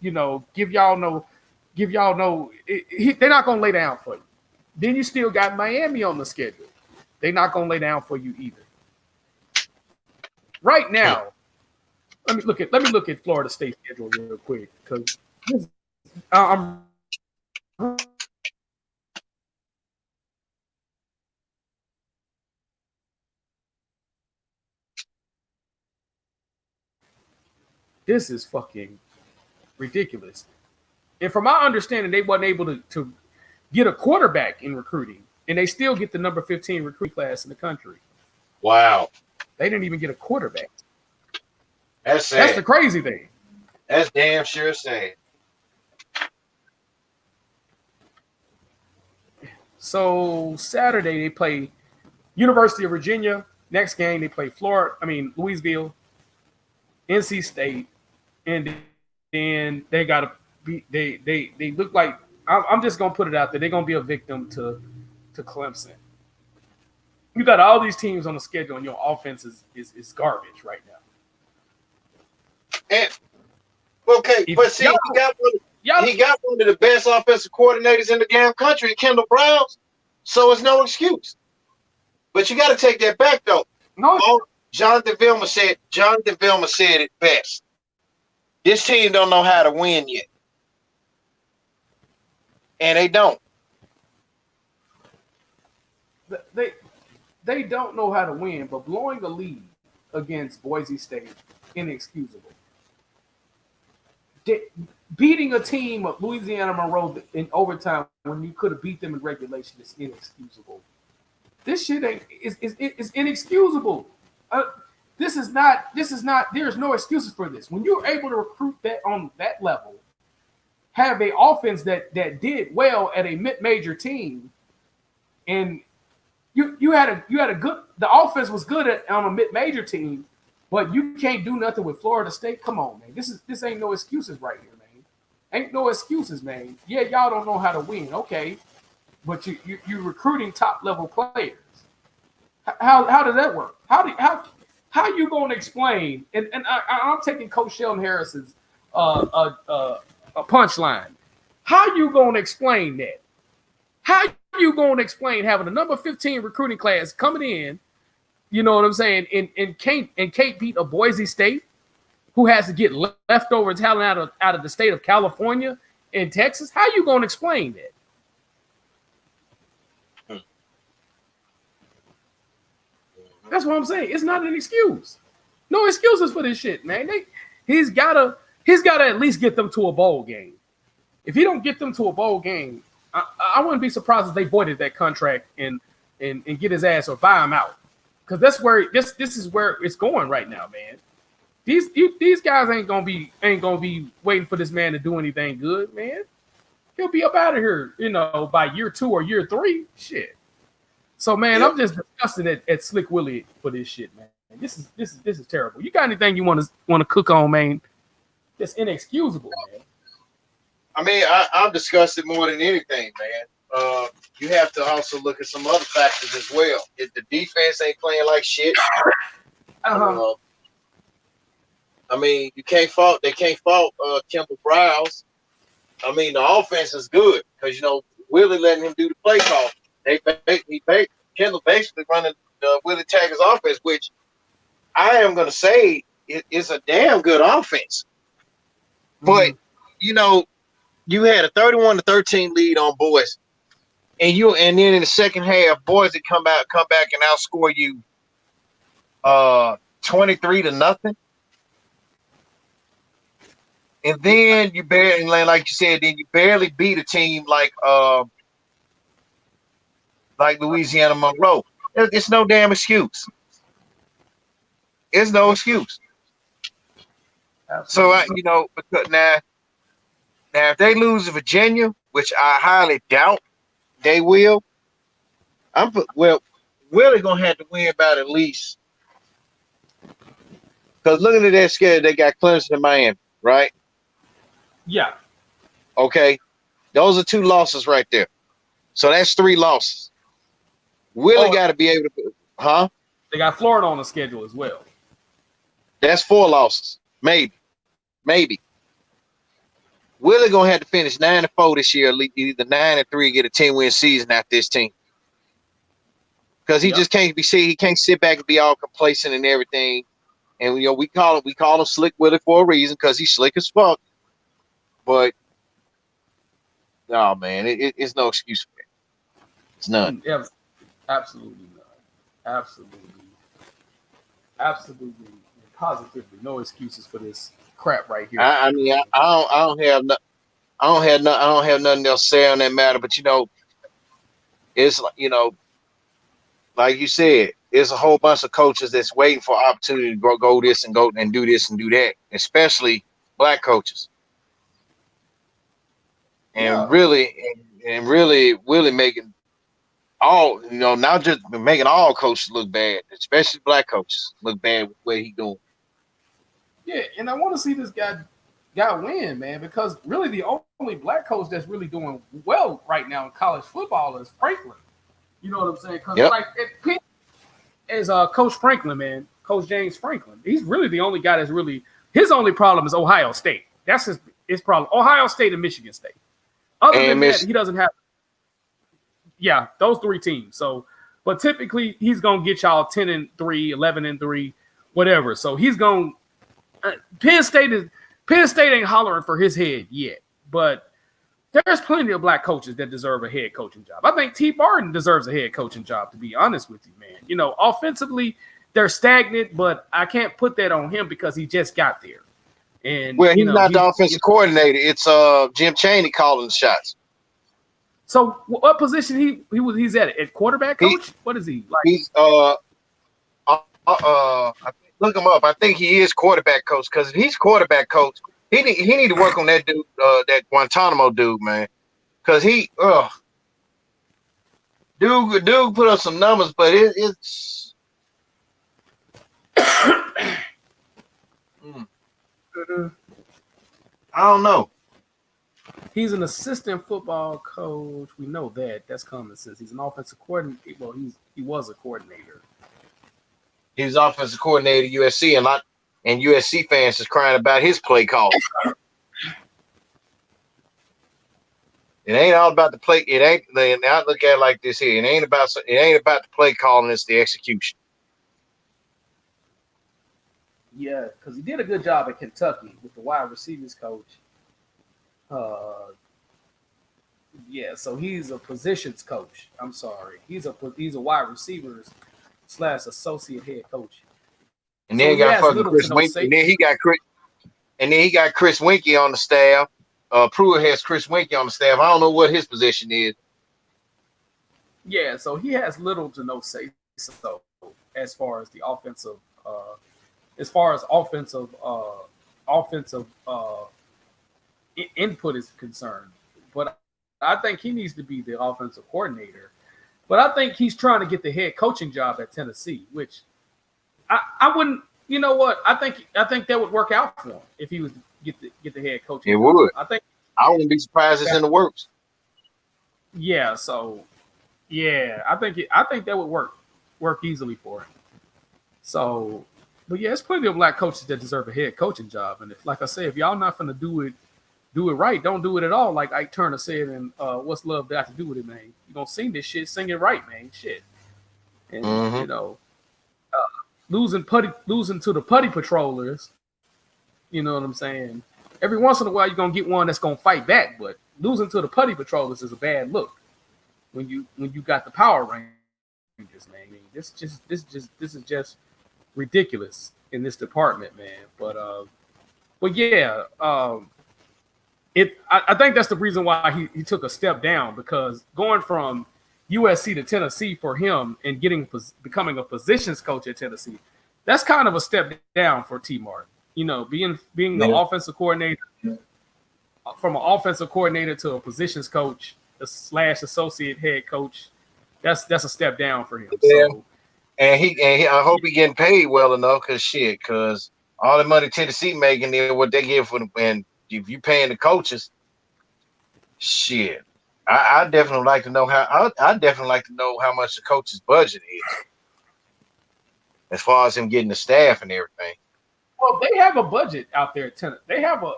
you know, give y'all no. They're not gonna lay down for you. Then you still got Miami on the schedule. They're not gonna lay down for you either. Right now, let me look at Florida State schedule real quick because I'm. This is fucking ridiculous. And from my understanding, they wasn't able to get a quarterback in recruiting, and they still get the number 15 recruit class in the country. Wow. They didn't even get a quarterback. That's sad. That's the crazy thing. That's damn sure sad. So Saturday they play University of Virginia. Next game they play Louisville, NC State, and then they got to be. They look like I'm just gonna put it out there. They're gonna be a victim to Clemson. You got all these teams on the schedule, and your offense is garbage right now. And okay, but see, he got one of the best offensive coordinators in the damn country, Kendall Browns. So it's no excuse. But you got to take that back though. No, Jonathan Vilma said it best. This team don't know how to win yet, and they don't. They don't know how to win, but blowing the lead against Boise State, inexcusable. Beating a team of Louisiana Monroe in overtime when you could have beat them in regulation is inexcusable. This shit is inexcusable. This is not. There's no excuses for this. When you're able to recruit that on that level, have an offense that did well at a mid-major team, and you had a good. The offense was good on a mid-major team, but you can't do nothing with Florida State. Come on, man. This ain't no excuses right here, man. Ain't no excuses, man. Yeah, y'all don't know how to win, okay, but you recruiting top level players. How does that work? How you gonna explain? And I'm taking Coach Sheldon Harris's a punchline. How you gonna explain that? How you gonna explain having a number 15 recruiting class coming in? You know what I'm saying? And can't beat a Boise State who has to get leftover talent out of the state of California and Texas. How you gonna explain that? That's what I'm saying. It's not an excuse. No excuses for this shit, man. He's gotta at least get them to a bowl game. If he don't get them to a bowl game, I wouldn't be surprised if they voided that contract and get his ass or buy him out. Because that's where this is where it's going right now, man. These guys ain't gonna be waiting for this man to do anything good, man. He'll be up out of here, by year 2 or year 3. Shit. So man, yep. I'm just disgusted at Slick Willie for this shit, man. This is terrible. You got anything you want to cook on, man? It's inexcusable, man. I mean, I'm disgusted more than anything, man. You have to also look at some other factors as well. If the defense ain't playing like shit, I mean, they can't fault Kendall Browns. I mean, the offense is good because Willie letting him do the play call. Kendall basically running Willie Taggart's offense, which I am going to say is a damn good offense. But you had a 31-13 lead on Boise, and then in the second half, Boise come back and outscore you 23-0. And then you barely, like you said, then you barely beat a team like Louisiana Monroe. It's no damn excuse. It's no excuse. So Absolutely. because now if they lose to Virginia, which I highly doubt they will, Willie gonna have to win about at least, because looking at that schedule, they got Clemson and Miami, right? Yeah. Okay, those are 2 losses right there. So that's 3 losses. Willie got to be able to, huh? They got Florida on the schedule as well. That's 4 losses, maybe. Willie gonna have to finish 9-4 this year, either 9-3, get a 10-win season out this team. Because he just can't he can't sit back and be all complacent and everything. And we call him Slick Willie for a reason, because he's slick as fuck. But no, man, it's no excuse for it. It's none. Yeah, absolutely none. Absolutely, positively, no excuses for this crap right here. I mean, I don't have nothing else to say on that matter. But it's like you said, there's a whole bunch of coaches that's waiting for opportunity to go this and go and do this and do that, especially black coaches. And really making all, not just making all coaches look bad, especially black coaches look bad with what he doing. Yeah, and I want to see this guy win, man, because really the only black coach that's really doing well right now in college football is Franklin. You know what I'm saying? Because like at Pitt, as Coach Franklin, man, Coach James Franklin, he's really the only guy that's really, his only problem is Ohio State. That's his problem. Ohio State and Michigan State. Other than that, he doesn't have. Yeah, those 3 teams. So, but typically he's gonna get y'all 10-3, 11-3, whatever. So he's gonna. Penn State ain't hollering for his head yet, but there's plenty of black coaches that deserve a head coaching job. I think T. Barton deserves a head coaching job, to be honest with you, man. Offensively, they're stagnant, but I can't put that on him because he just got there. And he's not the offensive coordinator. It's Jim Chaney calling the shots. So what position he's at quarterback coach? What is he like? He's look him up. I think he is quarterback coach, because if he's quarterback coach, he need to work on that dude, that Guantanamo dude, man. Because dude put up some numbers, but it's I don't know. He's an assistant football coach. We know that. That's common sense. He's an offensive coordinator. Well, he was a coordinator. He was offensive coordinator at USC, and USC fans is crying about his play call. It ain't all about the play. It ain't. I look at it like this here. It ain't about the play calling. It's the execution. Yeah, because he did a good job at Kentucky with the wide receivers coach. Yeah, so he's a positions coach. I'm sorry, he's a wide receivers / associate head coach. And then he got fucking Chris Winkie. And then he got Chris Winkie on the staff. Pruitt has Chris Winkie on the staff. I don't know what his position is. Yeah, so he has little to no say so as far as the offensive, input is concerned. But I think he needs to be the offensive coordinator. But I think he's trying to get the head coaching job at Tennessee, which I wouldn't. You know what? I think that would work out for him if he was get the head coaching. It job. would. I wouldn't be surprised it's in the works. Yeah. So yeah, I think that would work easily for him. So, but yeah, there's plenty of black coaches that deserve a head coaching job, and like I say, if y'all not gonna do it right, don't do it at all. Like Ike Turner said, and what's love got to do with it, man? You gonna sing this shit, sing it right, man. Shit, and losing to the putty patrollers. You know what I'm saying? Every once in a while, you're gonna get one that's gonna fight back, but losing to the putty patrollers is a bad look. When you got the Power Rangers, man. I mean, this is just ridiculous in this department, man. But yeah, I think that's the reason why he took a step down, because going from USC to Tennessee for him and becoming a positions coach at Tennessee, that's kind of a step down for T. Martin. You know, being the offensive coordinator, from an offensive coordinator to a positions coach / associate head coach, that's a step down for him. Yeah. So, and I hope he getting paid well enough, because all the money Tennessee making there, what they give for them, and if you paying the coaches, shit. I definitely like to know I definitely like to know how much the coach's budget is, as far as him getting the staff and everything. well, they have a budget out there at Tennessee. They have a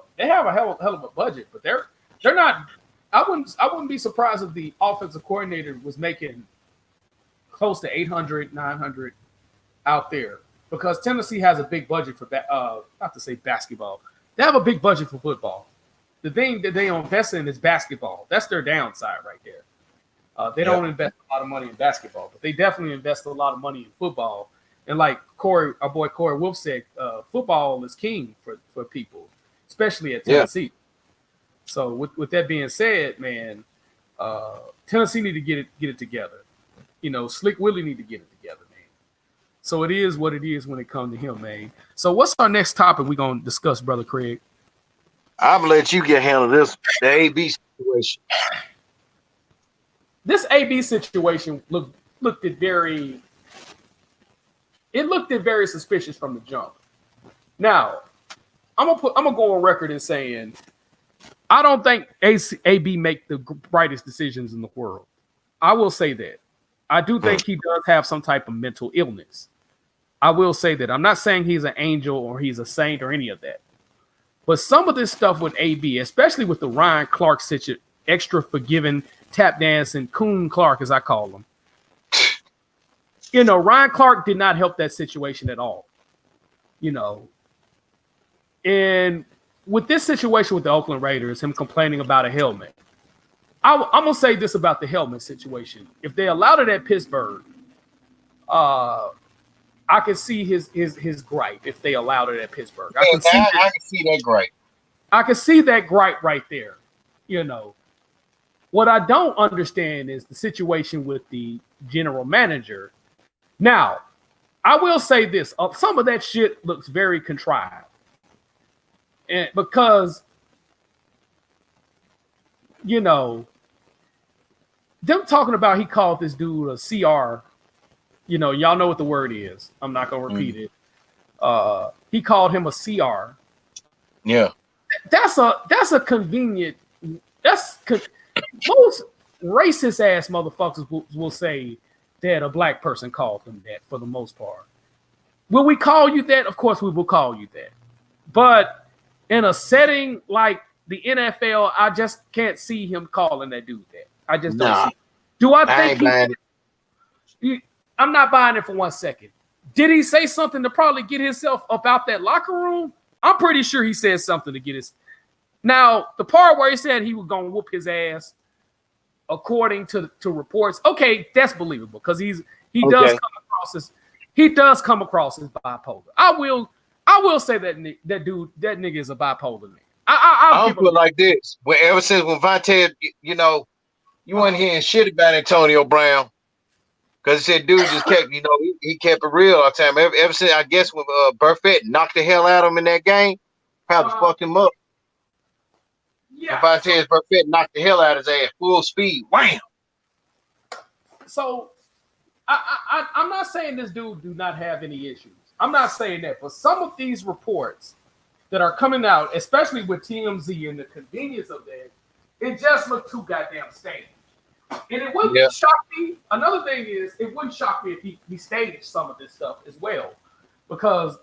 hell of a budget, but they're not. I wouldn't be surprised if the offensive coordinator was making close to 800, 900 out there, because Tennessee has a big budget for not to say basketball. They have a big budget for football. The thing that they invest in is basketball. That's their downside right there. They don't invest a lot of money in basketball, but they definitely invest a lot of money in football. And like our boy Corey Wolf said, football is king for people, especially at Tennessee. Yeah. So with that being said, man, Tennessee need to get it together. You know, Slick Willie need to get it together, man. So it is what it is when it comes to him, man. So what's our next topic we're going to discuss, Brother Craig? I'm going to let you handle this, the AB situation. This AB situation looked very suspicious from the jump. Now, I'm gonna go on record in saying I don't think AB make the brightest decisions in the world. I will say that. I do think he does have some type of mental illness. I will say that. I'm not saying he's an angel or he's a saint or any of that. But some of this stuff with AB, especially with the Ryan Clark situation, extra forgiving, tap dancing, Coon Clark, as I call him. You know, Ryan Clark did not help that situation at all. You know, and with this situation with the Oakland Raiders, him complaining about a helmet, I'm going to say this about the helmet situation. If they allowed it at Pittsburgh, I can see his gripe if they allowed it at Pittsburgh. I can see that gripe. I can see that gripe right there. You know, what I don't understand is the situation with the general manager. Now, I will say this: some of that shit looks very contrived, and because you know, them talking about he called this dude a CR. You know, y'all know what the word is. I'm not gonna repeat it. He called him a CR. Yeah, that's a convenient. Most racist ass motherfuckers will say that a black person called them that for the most part. Will we call you that? Of course we will call you that. But in a setting like the NFL, I just can't see him calling that dude that. I just don't see it. Do I think I'm not buying it for 1 second. Did he say something to probably get himself up out that locker room? I'm pretty sure he said something to get his. Now, the part where he said he was going to whoop his ass, according to reports, okay, that's believable because he does come across as bipolar. I will say that nigga is a bipolar man. I'll put it like this: ever since when Vontae, you know, you weren't hearing shit about Antonio Brown. Because he said dude just kept, you know, he kept it real all the time. Ever since, I guess, when Burfett knocked the hell out of him in that game, probably fucked him up. Yeah. Vontae Burfett knocked the hell out of his ass, full speed. Wham! So, I'm not saying this dude do not have any issues. I'm not saying that. But some of these reports that are coming out, especially with TMZ and the convenience of that, it just looked too goddamn staged. And it wouldn't shock me. Another thing is, it wouldn't shock me if he staged some of this stuff as well, because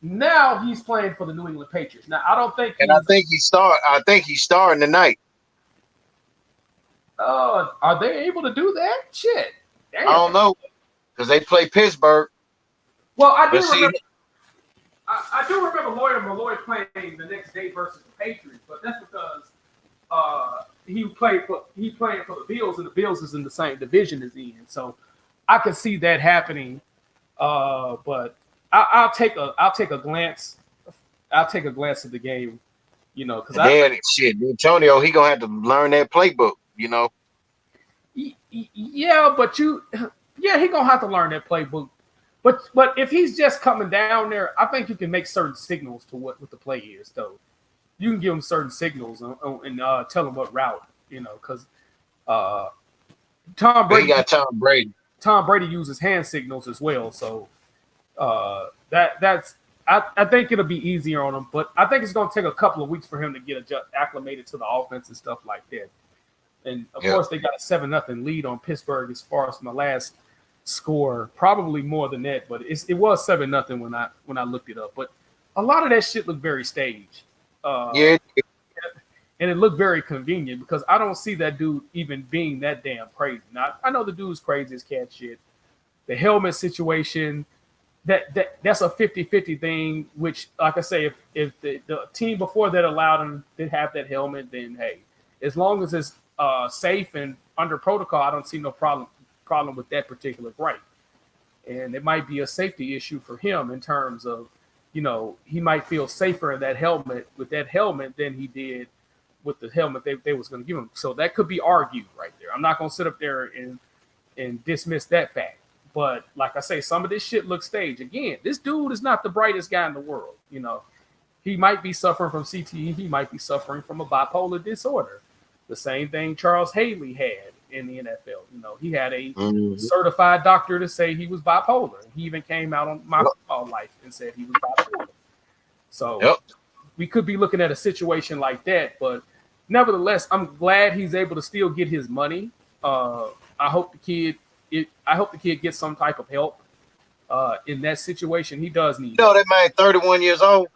now he's playing for the New England Patriots. Now I don't think, I think he's starting tonight. Are they able to do that? Shit, damn. I don't know, because they play Pittsburgh. Well, I do remember Lloyd Malloy playing the next day versus the Patriots, but that's because he playing for the Bills, and the Bills is in the same division as he is. So I could see that happening. But I'll take a glance. I'll take a glance at the game You know, because And then shit, Antonio, he gonna have to learn that playbook. You know. Yeah, but he gonna have to learn that playbook. But if he's just coming down there, I think you can make certain signals to what the play is. Though you can give him certain signals and tell him what route. You know, because uh, Tom But he Brady got Tom Brady. Tom Brady uses hand signals as well. So that's I think it'll be easier on him. But I think it's gonna take a couple of weeks for him to get acclimated to the offense and stuff like that. And of Yep. course, they got a 7-0 lead on Pittsburgh as far as my last score, probably more than that, but it was 7-0 when I looked it up. But a lot of that shit looked very staged, Yeah. and it looked very convenient because I don't see that dude even being that damn crazy. Now I know the dude's crazy as cat shit. The helmet situation, that's a 50-50 thing. Which, like I say, if the team before that allowed him to have that helmet, then hey, as long as it's safe and under protocol, I don't see no problem with that particular gripe. And it might be a safety issue for him in terms of, you know, he might feel safer in that helmet than he did with the helmet they was going to give him. So that could be argued right there. I'm not going to sit up there and dismiss that fact. But like I say, some of this shit looks staged. Again, this dude is not the brightest guy in the world. You know, he might be suffering from CTE. He might be suffering from a bipolar disorder. The same thing Charles Haley had in the NFL. You know, he had a certified doctor to say he was bipolar. He even came out on My Football Life and said he was bipolar. So we could be looking at a situation like that. But nevertheless, I'm glad he's able to still get his money. I hope the kid gets some type of help in that situation. He does need. You know that man 31 years old.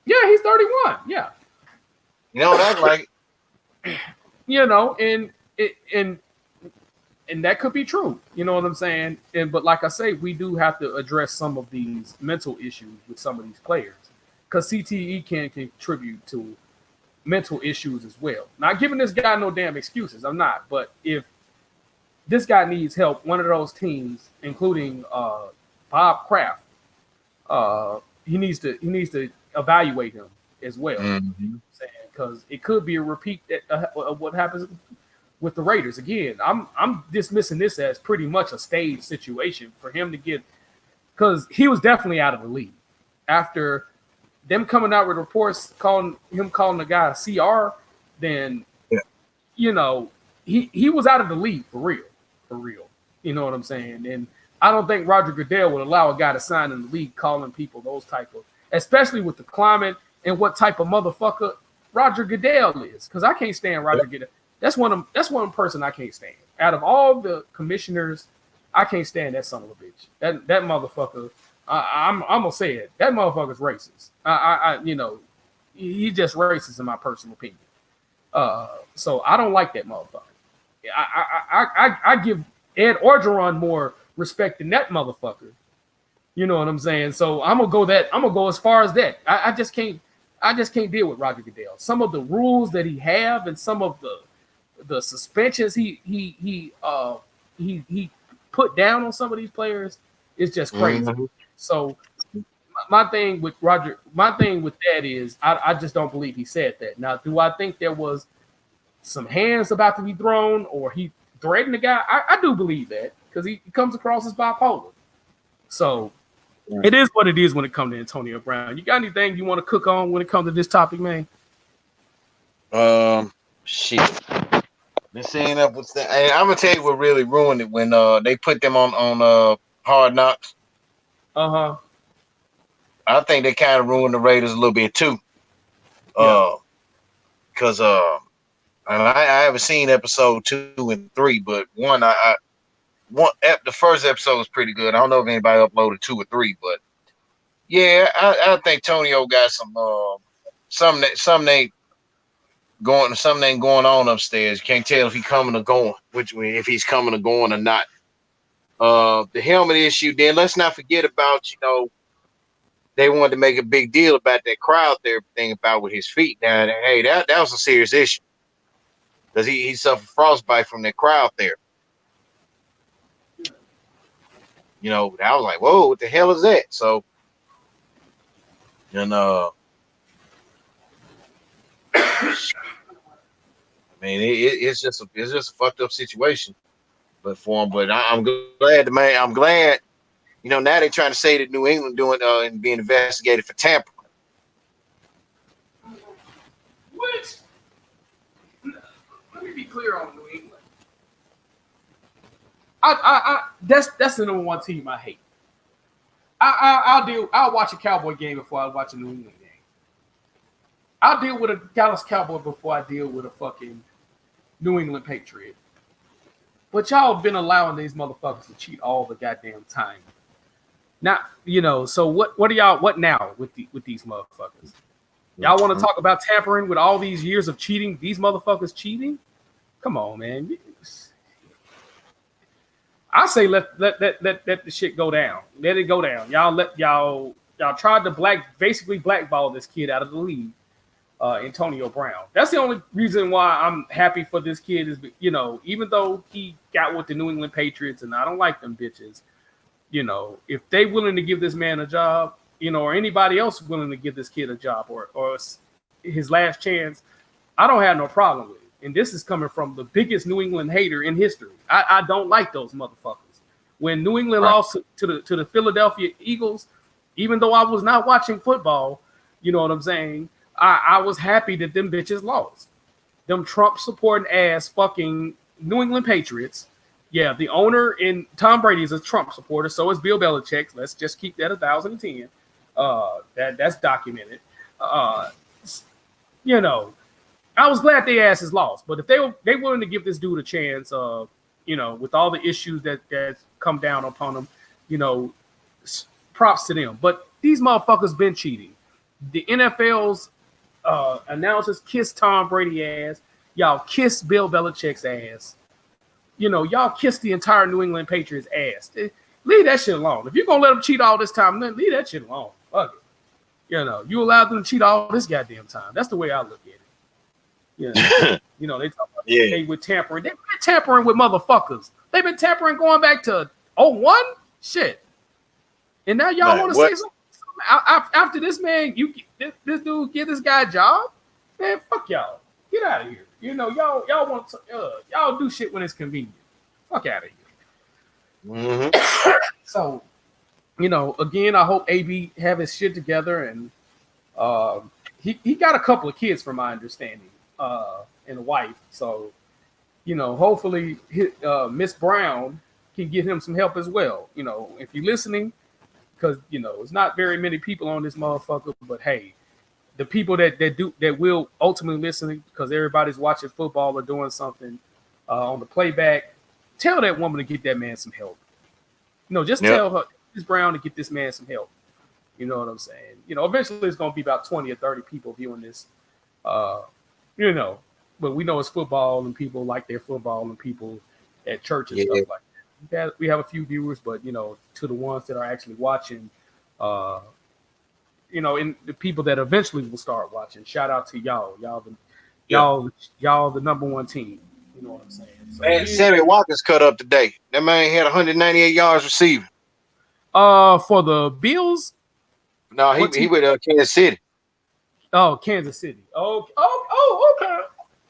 Yeah, he's 31. Yeah. You know that like. You know, and that could be true. You know what I'm saying? But like I say, we do have to address some of these mental issues with some of these players because CTE can contribute to mental issues as well. Not giving this guy no damn excuses. I'm not. But if this guy needs help, one of those teams, including Bob Kraft, he needs to evaluate him as well. Mm-hmm. Because it could be a repeat of what happens with the Raiders. Again, I'm dismissing this as pretty much a staged situation for him to get, because he was definitely out of the league after them coming out with reports calling the guy a CR. Then you know he was out of the league for real. You know what I'm saying? And I don't think Roger Goodell would allow a guy to sign in the league calling people those type of, especially with the climate and what type of motherfucker Roger Goodell is, because I can't stand Roger Goodell. That's one person I can't stand. Out of all the commissioners, I can't stand that son of a bitch. That motherfucker. I'm gonna say it. That motherfucker's racist. You know, he just racist in my personal opinion. So I don't like that motherfucker. I give Ed Orgeron more respect than that motherfucker. You know what I'm saying? So I'm gonna go as far as that. I just can't deal with Roger Goodell. Some of the rules that he have and some of the suspensions he put down on some of these players is just crazy. Mm-hmm. So my thing with that is I just don't believe he said that. Now, do I think there was some hands about to be thrown or he threatened the guy? I do believe that because he comes across as bipolar. So it is what it is when it comes to Antonio Brown. You got anything you want to cook on when it comes to this topic, man? Shit. Been saying up with that. I'm gonna tell you what really ruined it when they put them on Hard Knocks. I think they kind of ruined the Raiders a little bit too. Because and I haven't seen episode 2 and 3, but the first episode was pretty good. I don't know if anybody uploaded 2 or 3, but yeah, I think Tonio got something ain't going on upstairs. You can't tell if he's coming or going, if he's coming or going or not. The helmet issue. Then let's not forget about, they wanted to make a big deal about that crowd there thing about with his feet. Now, hey, that was a serious issue because he suffered frostbite from that crowd there. I was like, whoa, what the hell is that? So, and mean, it's just a fucked up situation, but for him. But I'm glad, man. I'm glad. You know, now they're trying to say that New England doing and being investigated for tampering. What? Let me be clear on New England. That's the number one team I hate. I'll watch a Cowboy game before I watch a New England game. I'll deal with a Dallas Cowboy before I deal with a fucking New England Patriot. But y'all have been allowing these motherfuckers to cheat all the goddamn time. Now, so what now with these motherfuckers? Y'all want to talk about tampering with all these years of cheating? These motherfuckers cheating? Come on, man. I say let the shit go down. Let it go down. Y'all tried to basically blackball this kid out of the league, Antonio Brown. That's the only reason why I'm happy for this kid is, even though he got with the New England Patriots and I don't like them bitches, if they willing to give this man a job, or anybody else willing to give this kid a job or his last chance, I don't have no problem with it. And this is coming from the biggest New England hater in history. I don't like those motherfuckers. When New England lost to the Philadelphia Eagles, even though I was not watching football, you know what I'm saying? I was happy that them bitches lost. Them Trump supporting ass fucking New England Patriots. Yeah, the owner in Tom Brady is a Trump supporter. So is Bill Belichick. Let's just keep that 1,010. That's documented. I was glad they asses lost, but if they willing to give this dude a chance, with all the issues that's come down upon them, props to them. But these motherfuckers been cheating. The NFL's announcers kiss Tom Brady ass. Y'all kiss Bill Belichick's ass. Y'all kiss the entire New England Patriots ass. Leave that shit alone. If you're gonna let them cheat all this time, then leave that shit alone. Fuck it. You allowed them to cheat all this goddamn time. That's the way I look at it. They talk about they were tampering. They've been tampering with motherfuckers. They've been tampering going back to 01? Shit. And now y'all want to say something? After this man, this dude get this guy a job? Man, fuck y'all. Get out of here. Y'all want to, y'all do shit when it's convenient. Fuck out of here. Mm-hmm. So, again, I hope AB have his shit together, and he got a couple of kids from my understanding. And a wife, so hopefully Miss Brown can get him some help as well. If you're listening, because it's not very many people on this motherfucker, but hey, the people that will ultimately listen because everybody's watching football or doing something on the playback, tell that woman to get that man some help. Just tell her Miss Brown to get this man some help. You know what I'm saying? Eventually it's gonna be about 20 or 30 people viewing this. But we know it's football and people like their football and people at church and stuff like that. We have a few viewers, but to the ones that are actually watching, and the people that eventually will start watching, shout out to y'all. Y'all the number one team. You know what I'm saying? So, man, Sammy Watkins cut up today. That man had 198 yards receiving. For the Bills? No, he with Kansas City. Oh, Kansas City. Okay.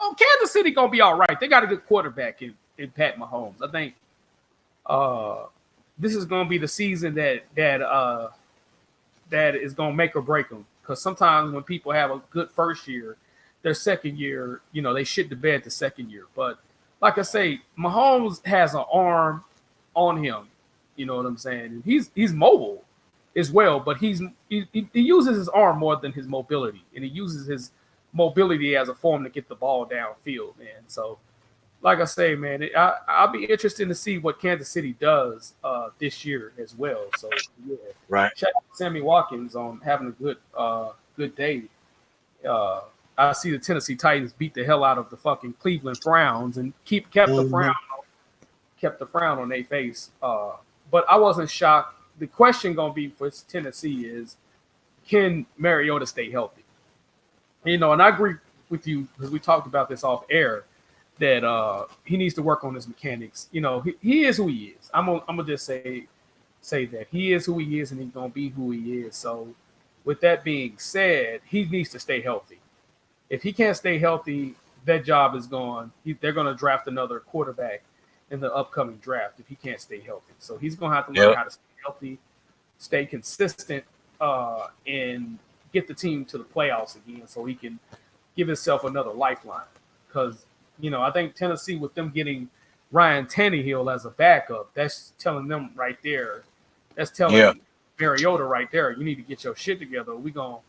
Oh, Kansas City gonna be all right. They got a good quarterback in Pat Mahomes. I think this is gonna be the season that is gonna make or break them. Because sometimes when people have a good first year, their second year, they shit the bed the second year. But like I say, Mahomes has an arm on him. You know what I'm saying? He's mobile as well, but he uses his arm more than his mobility, and he uses his mobility as a form to get the ball downfield, man. So, like I say, man, I'll be interested to see what Kansas City does this year as well. So, yeah, right. Shout out to Sammy Watkins on having a good day. I see the Tennessee Titans beat the hell out of the fucking Cleveland Browns and kept the frown on their face. But I wasn't shocked. The question gonna be for Tennessee is, can Mariota stay healthy? And I agree with you because we talked about this off air that he needs to work on his mechanics. He is who he is. I'm gonna just say that he is who he is, and he's gonna be who he is. So, with that being said, he needs to stay healthy. If he can't stay healthy, that job is gone. They're going to draft another quarterback in the upcoming draft if he can't stay healthy. So he's going to have to learn how to stay healthy, stay consistent, and get the team to the playoffs again so he can give himself another lifeline. Because, I think Tennessee, with them getting Ryan Tannehill as a backup, that's telling them right there. That's telling Mariota right there, you need to get your shit together. We're going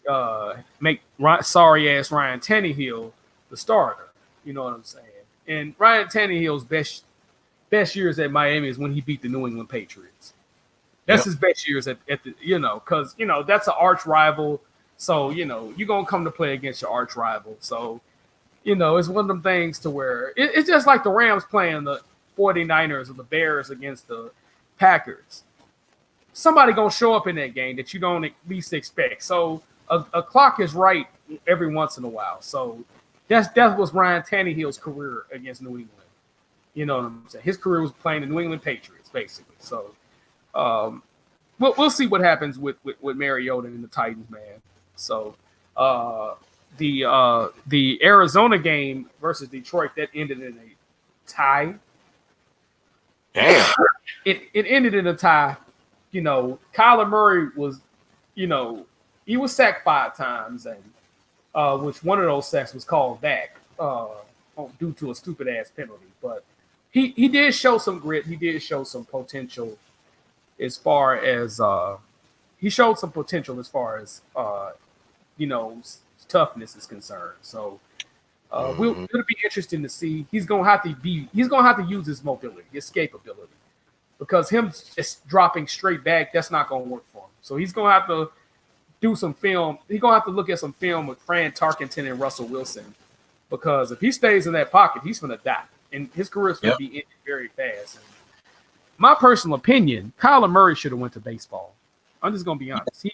to make sorry-ass Ryan Tannehill the starter. You know what I'm saying? And Ryan Tannehill's best years at Miami is when he beat the New England Patriots. That's his best years at the, because, that's an arch rival. So, you're going to come to play against your arch rival. So, it's one of them things to where it's just like the Rams playing the 49ers or the Bears against the Packers. Somebody going to show up in that game that you don't at least expect. So a clock is right every once in a while. So that was Ryan Tannehill's career against New England. You know what I'm saying? His career was playing the New England Patriots, basically. So we'll see what happens with Mariota and the Titans, man. So the Arizona game versus Detroit, that ended in a tie. Damn. It ended in a tie. Kyler Murray was, he was sacked 5 times, and which one of those sacks was called back due to a stupid ass penalty. But he did show some grit. He did show some potential as far as he showed some potential as far as toughness is concerned. So it'll be interesting to see. He's gonna have to use his mobility, his escapability. Because him just dropping straight back, that's not going to work for him. So he's going to have to do some film. He's going to have to look at some film with Fran Tarkenton and Russell Wilson. Because if he stays in that pocket, he's going to die. And his career is going to be ended very fast. And my personal opinion, Kyler Murray should have went to baseball. I'm just going to be honest.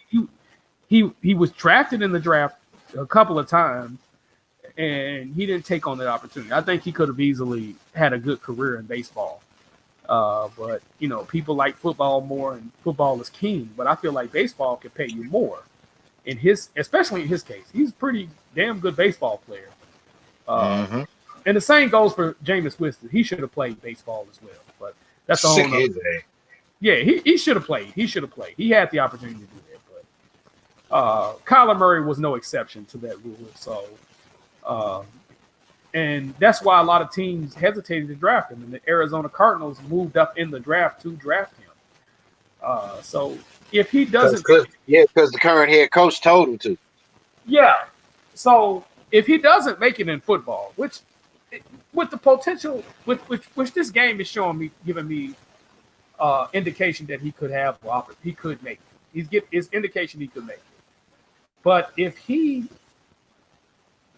He was drafted in the draft a couple of times, and he didn't take on that opportunity. I think he could have easily had a good career in baseball. But people like football more, and football is king. But I feel like baseball could pay you more. Especially in his case, he's a pretty damn good baseball player. And the same goes for Jameis Winston. He should have played baseball as well. But that's all. Yeah, he should have played. He should have played. He had the opportunity to do that. But Kyler Murray was no exception to that rule. So. And that's why a lot of teams hesitated to draft him. And the Arizona Cardinals moved up in the draft to draft him. So if he doesn't... because the current head coach told him to. Yeah. So if he doesn't make it in football, which with the potential, which this game is showing me, giving me indication that he could have, he could make it. It's indication he could make it. But if he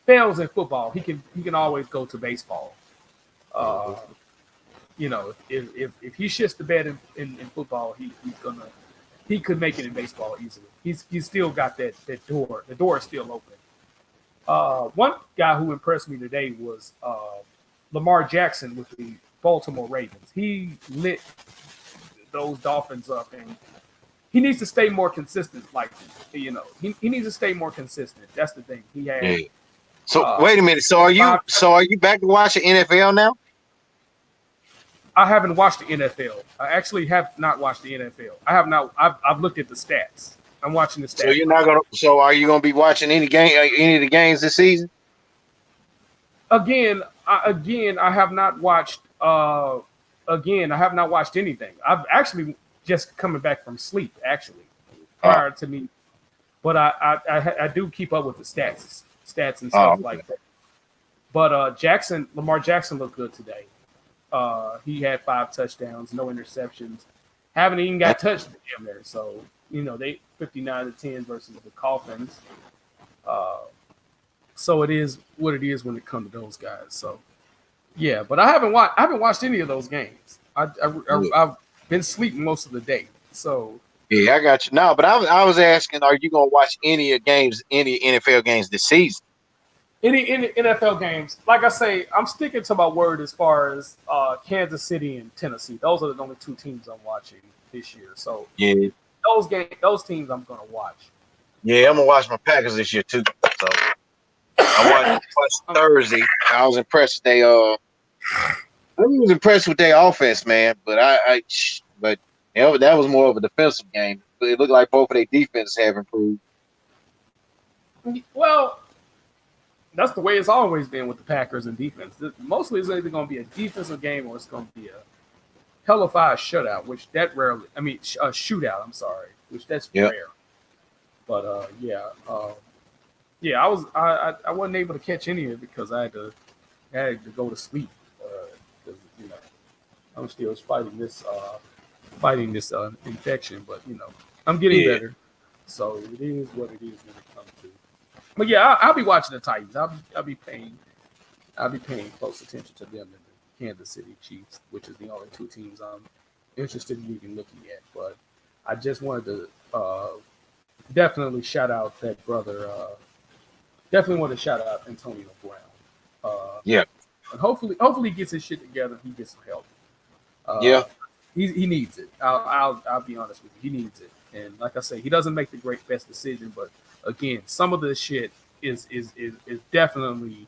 fails in football, he can always go to baseball. If he shits the bed in football, he could make it in baseball easily. He's still got that door. The door is still open. One guy who impressed me today was Lamar Jackson with the Baltimore Ravens. He lit those Dolphins up, and he needs to stay more consistent. He needs to stay more consistent. That's the thing. He had. Yeah. So wait a minute. So are you back to watching NFL now? I haven't watched the NFL. I actually have not watched the NFL. I have not. I've looked at the stats. I'm watching the stats. So you're not gonna. So are you gonna be watching any of the games this season? Again, I have not watched. I have not watched anything. I've actually just coming back from sleep. Actually, prior to me, but I do keep up with the stats and stuff like that. But Lamar Jackson looked good today. He had 5 touchdowns, no interceptions. Haven't even got touched in there. So, they 59-10 versus the Dolphins. So it is what it is when it comes to those guys. So, yeah, but I haven't watched any of those games. I've been sleeping most of the day. So yeah, I got you. No, but I was asking, are you gonna watch any NFL games this season? Any NFL games, like I say, I'm sticking to my word as far as Kansas City and Tennessee. Those are the only 2 teams I'm watching this year. So yeah, those teams I'm gonna watch. Yeah, I'm gonna watch my Packers this year too. So watched Thursday. I was impressed. I was impressed with their offense, man. But but that was more of a defensive game. It looked like both of their defenses have improved. Well, that's the way it's always been with the Packers and defense. Mostly it's either going to be a defensive game or it's going to be a hellified shutout, which that rarely. I mean, a shootout. I'm sorry, which that's rare. But I wasn't able to catch any of it because I had to go to sleep. Because I'm still fighting this infection, but I'm getting better. So it is what it is when it comes to. But yeah, I'll be watching the Titans. I'll be paying close attention to them and the Kansas City Chiefs, which is the only two teams I'm interested in even looking at. But I just wanted to definitely shout out that brother. Definitely want to shout out Antonio Brown. And hopefully he gets his shit together. He gets some help. He needs it. I'll be honest with you. He needs it. And like I say, he doesn't make the best decision, but again, some of this shit is definitely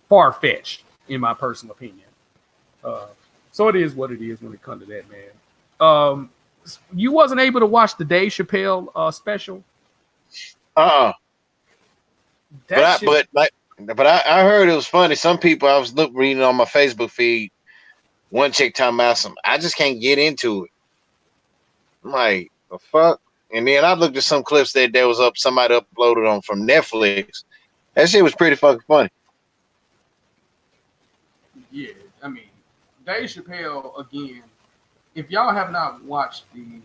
far-fetched in my personal opinion. So it is what it is when it comes to that, man. You wasn't able to watch the Dave Chappelle special? But I heard it was funny. Some people I was reading on my Facebook feed, one chick talking about some, I just can't get into it. I'm like, the fuck? And then I looked at some clips that was up, somebody uploaded on from Netflix. That shit was pretty fucking funny. Yeah, I mean, Dave Chappelle, again, if y'all have not watched the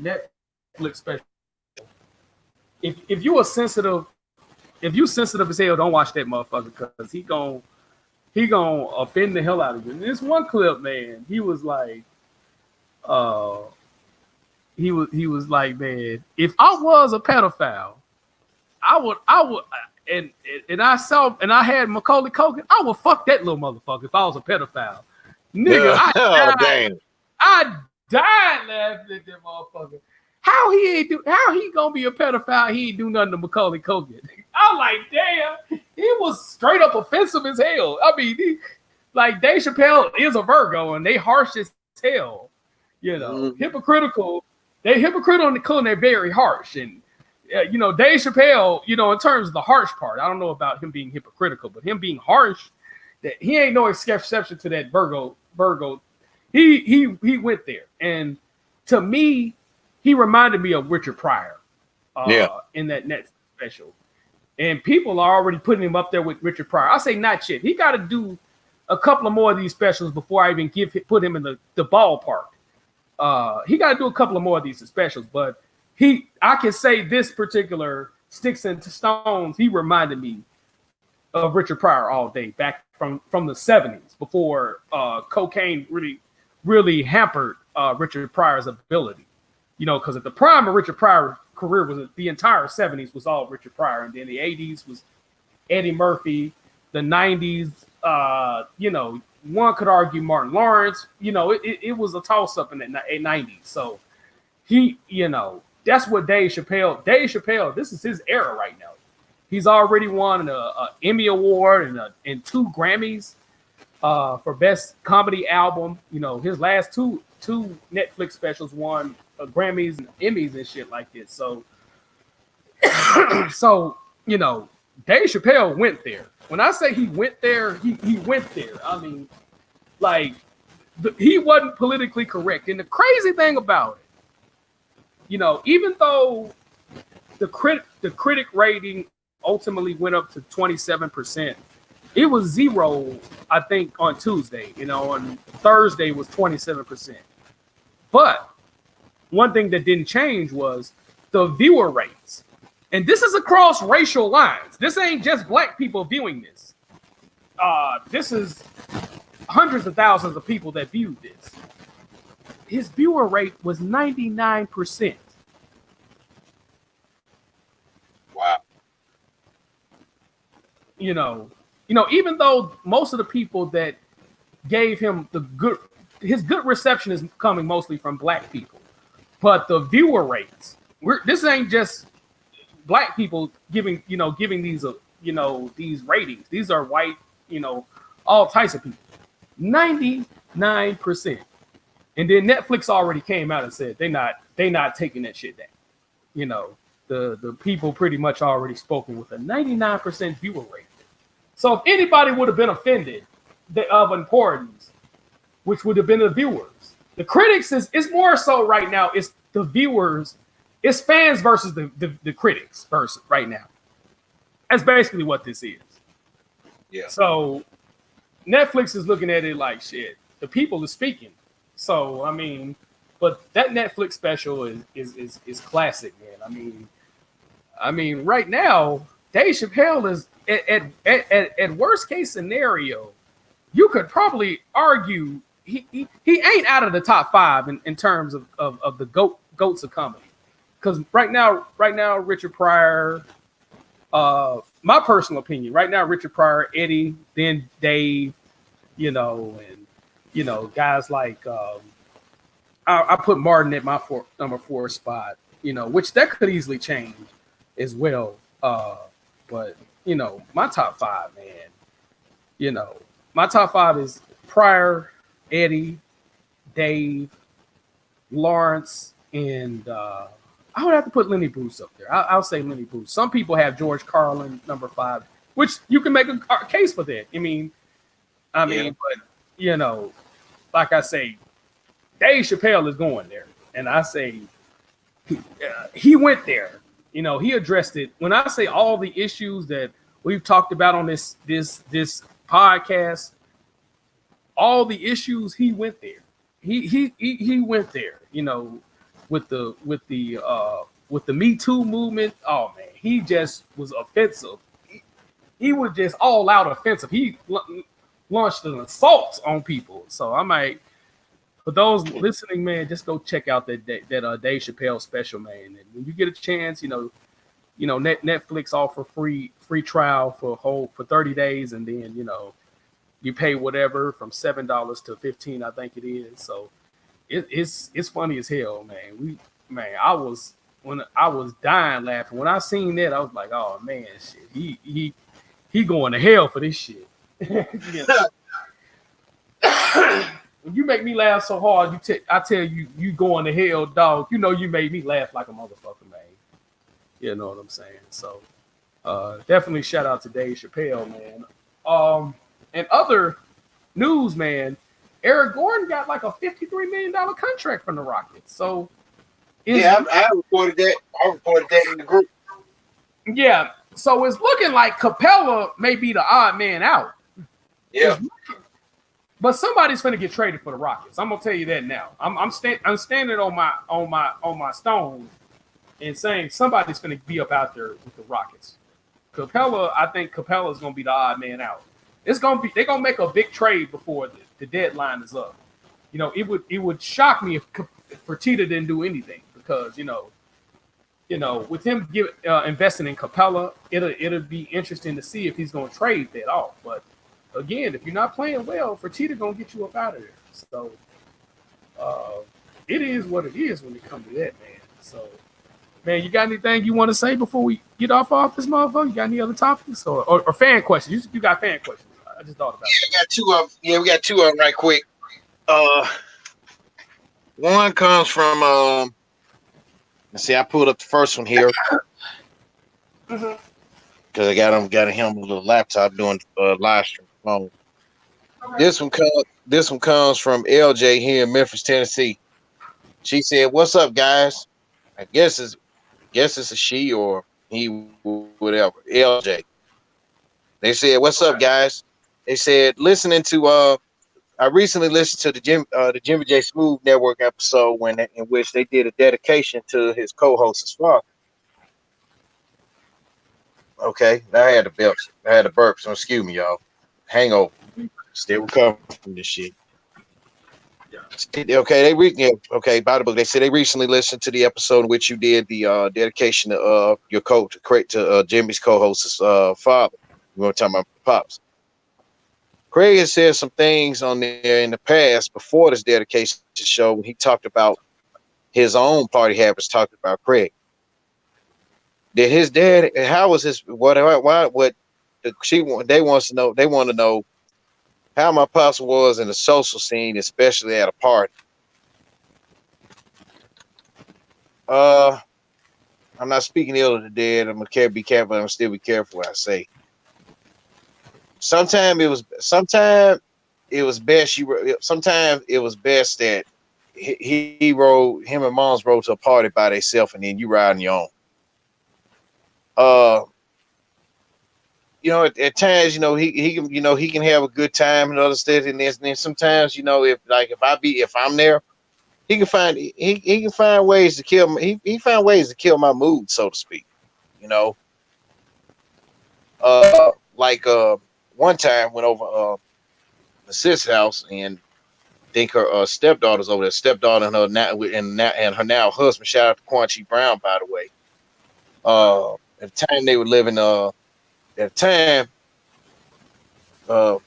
Netflix special, if you sensitive as hell, don't watch that motherfucker because he gon' offend the hell out of you. In this one clip, man, he was like, he was like, man, if I was a pedophile, I would, and I had Macaulay Culkin, I would fuck that little motherfucker if I was a pedophile, nigga. I died laughing at that motherfucker. How he gonna be a pedophile? He ain't do nothing to Macaulay Culkin. I'm like, damn, he was straight up offensive as hell. I mean, Dave Chappelle is a Virgo, and they harsh as hell. Hypocritical. They hypocritical and they're very harsh. And Dave Chappelle, in terms of the harsh part, I don't know about him being hypocritical, but him being harsh, that he ain't no exception to that Virgo. He went there, and to me, he reminded me of Richard Pryor in that Netflix special. And people are already putting him up there with Richard Pryor. I say not shit. He got to do a couple of more of these specials before I even put him in the ballpark. He got to do a couple of more of these specials. But I can say this particular Sticks and Stones, he reminded me of Richard Pryor all day, back from the 70s, before cocaine really hampered Richard Pryor's ability. Because at the prime of Richard Pryor's career was the entire 70s was all Richard Pryor, and then the 80s was Eddie Murphy, the 90s, one could argue Martin Lawrence. It was a toss-up in the 90s. So that's what Dave Chappelle, this is his era right now. He's already won an Emmy Award and 2 Grammys for Best Comedy Album. His last two Netflix specials won Grammys and Emmys and shit like this. So, Dave Chappelle went there. When I say he went there, he went there. I mean, he wasn't politically correct. And the crazy thing about it, even though the critic rating ultimately went up to 27%, it was 0, I think, on Tuesday. On Thursday was 27%. But one thing that didn't change was the viewer rates. And this is across racial lines. This ain't just black people viewing this. This is hundreds of thousands of people that viewed this. His viewer rate was 99%. Wow. Even though most of the people that gave him his good reception is coming mostly from black people. But the viewer rates this ain't just black people giving these these ratings. These are white, all types of people. 99%. And then Netflix already came out and said they not taking that shit down. The people pretty much already spoken with a 99% viewer rate. So if anybody would have been offended of importance, which would have been the viewers. The critics is more so right now. It's the viewers. It's fans versus the critics versus right now. That's basically what this is. Yeah. So Netflix is looking at it like shit. The people are speaking. So I mean, but that Netflix special is classic, man. I mean, right now, Dave Chappelle is at worst case scenario, you could probably argue he ain't out of the top 5 in terms of the goats of comedy. Because right now, Richard Pryor, my personal opinion, right now, Richard Pryor, Eddie, then Dave, and guys like I put Martin at my number 4 spot, which that could easily change as well. But my top 5, man, my top 5 is Pryor, Eddie, Dave, Lawrence, and I would have to put Lenny Bruce up there. I'll say Lenny Bruce. Some people have George Carlin number 5, which you can make a case for that. But like I say, Dave Chappelle is going there, and I say he went there. He addressed it. When I say all the issues that we've talked about on this podcast, all the issues, he went there. He went there. With the Me Too movement. Oh man, he just was offensive. He was just all out offensive. He launched an assault on people. So I might, for those listening, man, just go check out that Dave Chappelle special, man. And when you get a chance, Netflix offer free trial for 30 days, and then you pay whatever from $7 to $15, I think it is. So it's funny as hell, man. I was dying laughing when I seen that. I was like, oh man, shit, he going to hell for this shit. When you make me laugh so hard, I tell you going to hell, dog. You made me laugh like a motherfucker, man. You know what I'm saying? So definitely shout out to Dave Chappelle, man. And other news, man, Eric Gordon got like a $53 million contract from the Rockets. So I reported that. I reported that in the group. Yeah. So it's looking like Capella may be the odd man out. Yeah. But somebody's going to get traded for the Rockets. I'm gonna tell you that now. I'm standing on my stone and saying somebody's going to be up out there with the Rockets. I think Capella's going to be the odd man out. They're going to make a big trade before the deadline is up. It would shock me if Fertitta didn't do anything, because with him investing in Capella, it'll be interesting to see if he's going to trade that off. But again, if you're not playing well, Fertitta going to get you up out of there. So it is what it is when it comes to that, man. So, man, you got anything you want to say before we get off this motherfucker? You got any other topics or fan questions? You got fan questions. I just thought about it. We got two of them right quick. One comes from let's see, I pulled up the first one here because I got him on the laptop doing live stream phone. Okay. This one comes from LJ here in Memphis, Tennessee. She said, "What's up, guys?" I guess it's a she or he, whatever. LJ. They said, "What's up, guys?" They said, listening to I recently listened to the Jimmy J Smooth Network episode in which they did a dedication to his co-host's father. Okay, I had to burp, so excuse me, y'all. Hangover. Still recovering from this shit. Okay, by the book, they said they recently listened to the episode in which you did the dedication to your to Jimmy's co-host's father. We were talking about Pops. Craig has said some things on there in the past before this dedication show when he talked about his own party habits, talked about Craig. Did his dad? How was his? What? Why? What? They wants to know. They want to know how my pops was in the social scene, especially at a party. Uh, I'm not speaking ill of the dead. I'm gonna be careful. I'm still be careful what I say. Sometimes it was best. Sometimes it was best that he rode. Him and Mom's rode to a party by themselves, and then you ride on your own. Uh, at times, he can have a good time and other stuff, and then sometimes, if I'm there, he can find ways to kill me. He found ways to kill my mood, so to speak. You know, like one time went over the sis house and think her stepdaughter's over there. Stepdaughter and her now husband. Shout out to Quan Chi Brown, by the way. At the time they were living at the time uh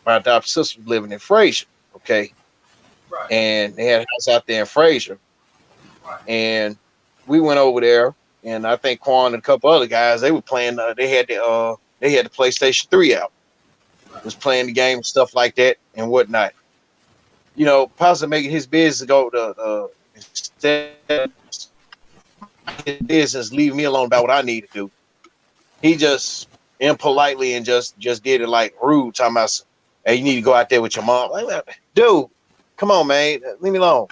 my adopted sister was living in Fraser, okay, Right. and they had a house out there in Fraser, Right. and we went over there, and I think Quan and a couple other guys they were playing. They had the PlayStation 3 out, was playing the game and stuff like that and whatnot. Pops making his business go to instead of his business, leave me alone about what I need to do. He just impolitely and just did it like rude, talking about, hey, you need to go out there with your mom. Like, dude, come on, man, leave me alone.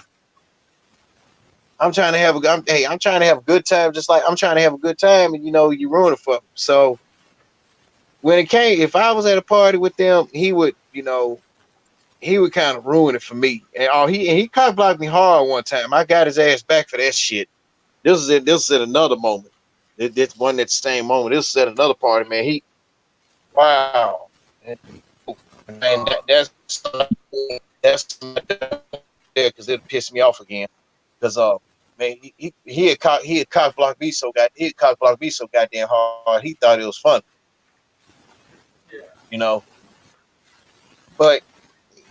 I'm trying to have I'm trying to have a good time, just like I'm trying to have a good time, and you ruin it for me. So when it came, if I was at a party with them, he would kind of ruin it for me. And he cock blocked me hard one time. I got his ass back for that shit. This is at another moment. This one at the same moment. This is at another party, man. Wow. And that's there because it pissed me off again. Because man, he had cock blocked me so goddamn hard. He thought it was fun, Yeah. you know. But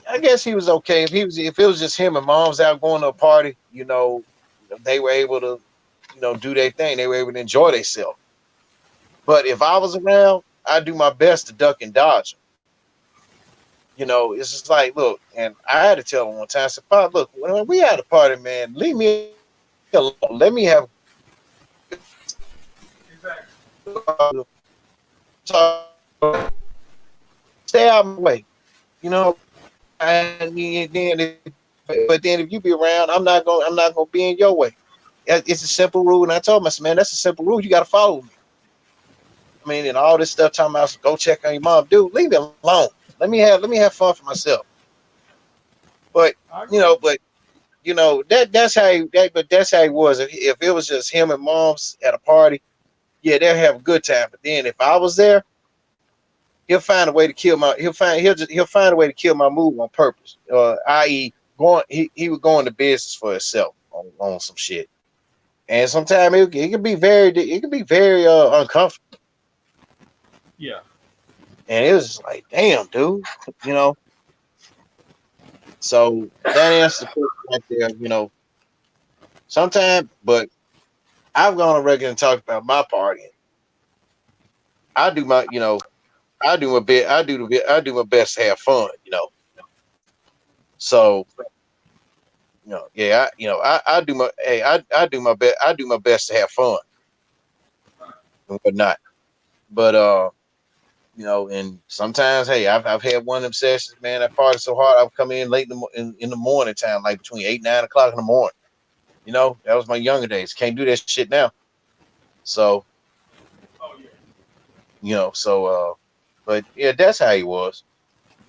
I guess he was okay. If it was just him and Mom's out going to a party, they were able to, do their thing. They were able to enjoy themselves. But if I was around, I'd do my best to duck and dodge them. It's just like, look, and I had to tell him one time, I said, Pop, look, when we at a party, man, leave me alone. Let me have Exactly. stay out of my way. And but then if you be around, I'm not gonna be in your way. It's a simple rule, and I told him, I said, man, that's a simple rule. You got to follow me. I mean, and all this stuff talking about go check on your mom, dude. Leave me alone. Let me have fun for myself. But I agree. but that's how he was. If it was just him and Mom's at a party, yeah, they'll have a good time. But then if I was there, he'll find a way to kill my he'll find a way to kill my mood on purpose. I.e., he would go into business for himself on some shit. And sometimes it can be very uncomfortable. Yeah. And it was just like, damn, dude, you know. So that answers the question right there, Sometimes, but I've gone on record and talked about my partying. I do my, I do my bit. I do my best to have fun. So, yeah, I do my, hey, I do my best. I do my best to have fun and whatnot. But and sometimes, hey, I've had one of them sessions, man. I party so hard, I've come in late in the morning time, like between 8 9 o'clock in the morning. That was my younger days. Can't do that shit now. So, Oh yeah. but yeah, that's how he was.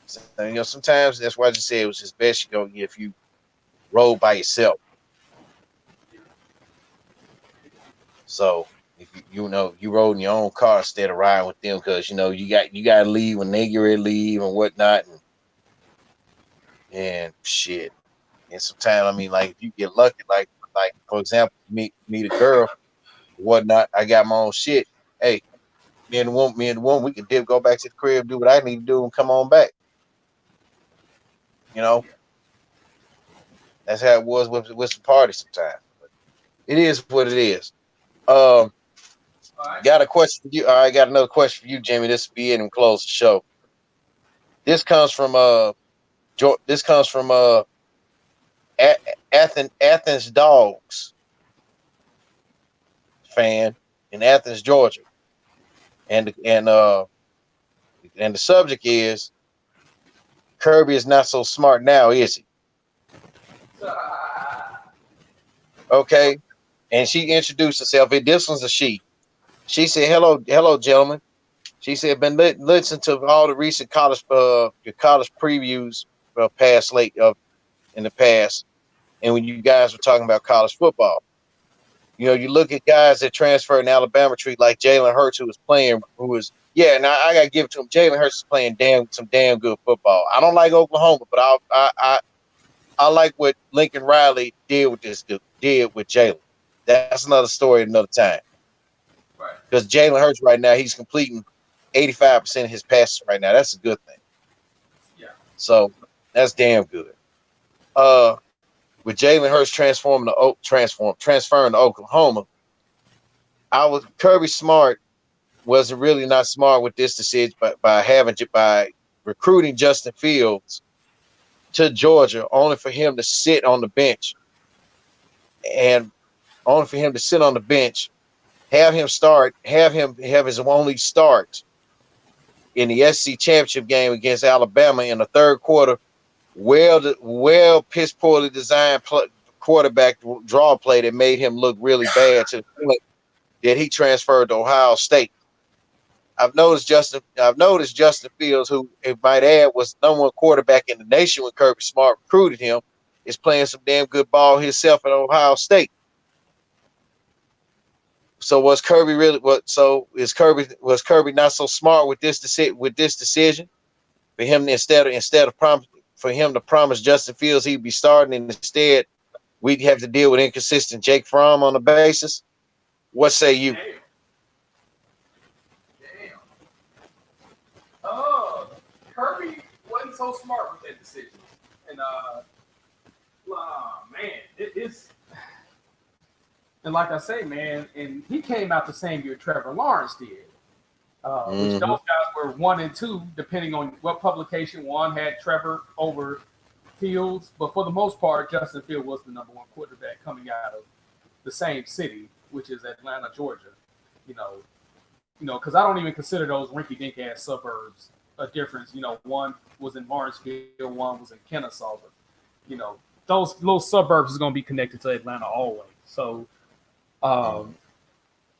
So, sometimes that's why I just said it was just best if you roll by yourself. So if you rode in your own car instead of riding with them, because you got to leave when they get ready to leave and whatnot, and shit. And sometimes, I mean, like if you get lucky, like for example, meet a girl, whatnot. I got my own shit. Hey, me and the woman, we can go back to the crib, do what I need to do, and come on back. You know, that's how it was with some parties sometimes. But it is what it is. Um, Got a question for you. All right, got another question for you, Jimmy. This will be it and close the show. This comes from Athens Dogs fan in Athens, Georgia, and the subject is Kirby is not so smart now, is he? Okay, and she introduced herself. This one's a she. She said, "Hello, gentlemen." She said, "Been listen to all the recent college previews past late in the past, and when you guys were talking about college football, you know, you look at guys that transfer in Alabama treat like Jalen Hurts, now I gotta give it to him. Jalen Hurts is playing some damn good football. I don't like Oklahoma, but I like what Lincoln Riley did with Jalen. That's another story another time. Right. Because Jalen Hurts right now, he's completing 85% of his passes right now. That's a good thing. Yeah. So that's damn good. With Jalen Hurts transferring to Oklahoma, Kirby Smart wasn't really not smart with this decision by recruiting Justin Fields to Georgia only for him to sit on the bench have him have his only start in the SEC championship game against Alabama in the third quarter. Piss poorly designed quarterback draw play that made him look really bad to the point that he transferred to Ohio State. I've noticed Justin Fields, who, if might add, was the number one quarterback in the nation when Kirby Smart recruited him, is playing some damn good ball himself at Ohio State. So was Kirby not so smart with this decision for him for him to promise Justin Fields he'd be starting, and instead we'd have to deal with inconsistent Jake Fromm on the basis? What say you? Damn. Kirby wasn't so smart with that decision, and man, it's. And like I say, man, and he came out the same year Trevor Lawrence did, which those guys were 1 and 2, depending on what publication. One had Trevor over Fields, but for the most part, Justin Fields was the number one quarterback coming out of the same city, which is Atlanta, Georgia. You know, because I don't even consider those rinky-dink ass suburbs a difference. You know, one was in Lawrenceville, one was in Kennesaw, but those little suburbs is going to be connected to Atlanta always. So.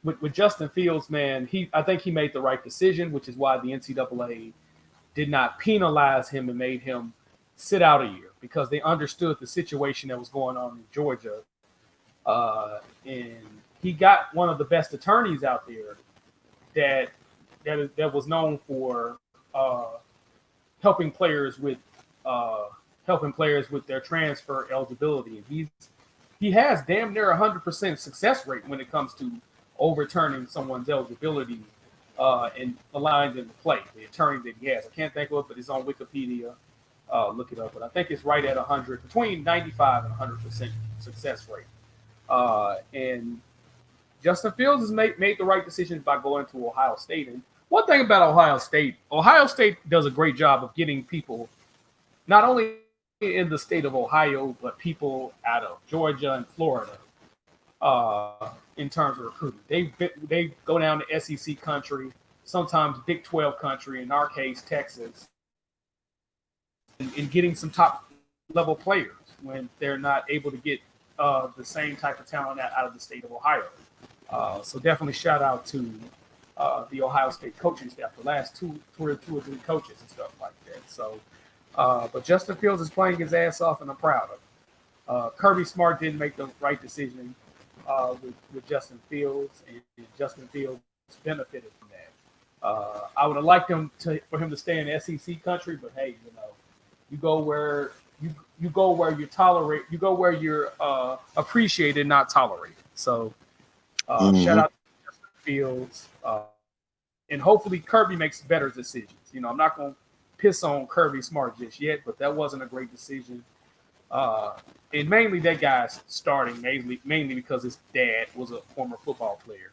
With Justin Fields, man, I think he made the right decision, which is why the NCAA did not penalize him and made him sit out a year, because they understood the situation that was going on in Georgia. And he got one of the best attorneys out there that was known for helping players with their transfer eligibility. And he has damn near 100% success rate when it comes to overturning someone's eligibility and allowing them to play. The attorney that he has, I can't think of it, but it's on Wikipedia. Look it up, but I think it's right at 100, between 95 and 100% success rate. And Justin Fields has made the right decision by going to Ohio State. And one thing about Ohio State does a great job of getting people not only in the state of Ohio, but people out of Georgia and Florida in terms of recruiting. They go down to SEC country, sometimes Big 12 country, in our case, Texas, in getting some top level players when they're not able to get the same type of talent out of the state of Ohio. So definitely shout out to the Ohio State coaching staff, the last two or three coaches and stuff like that. So, but Justin Fields is playing his ass off, and I'm proud of. Kirby Smart didn't make the right decision with Justin Fields, and Justin Fields benefited from that. I would have liked for him to stay in SEC country, but hey, you go where you're appreciated, not tolerated. So shout out to Justin Fields, and hopefully Kirby makes better decisions. I'm not going to piss on Kirby Smart just yet, but that wasn't a great decision. And mainly that guy's starting mainly because his dad was a former football player.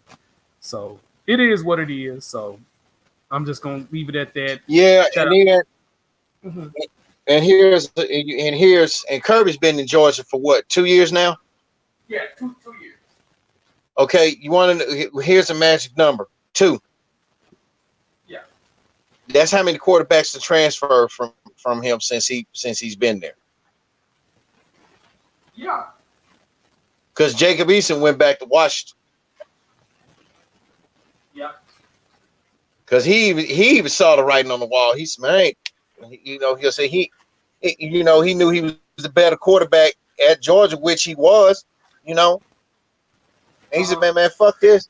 So it is what it is. So I'm just gonna leave it at that. Yeah, Shout and out. then Mhm. and Kirby's been in Georgia for what, 2 years now? Yeah, two years. Okay, you want to? Here's a magic number: two. Yeah. That's how many quarterbacks to transfer from him since he's been there. Yeah. Because Jacob Eason went back to Washington. Yeah. Because he even saw the writing on the wall. He said, man, he'll say he knew he was the better quarterback at Georgia, which he was, And he said, man, fuck this.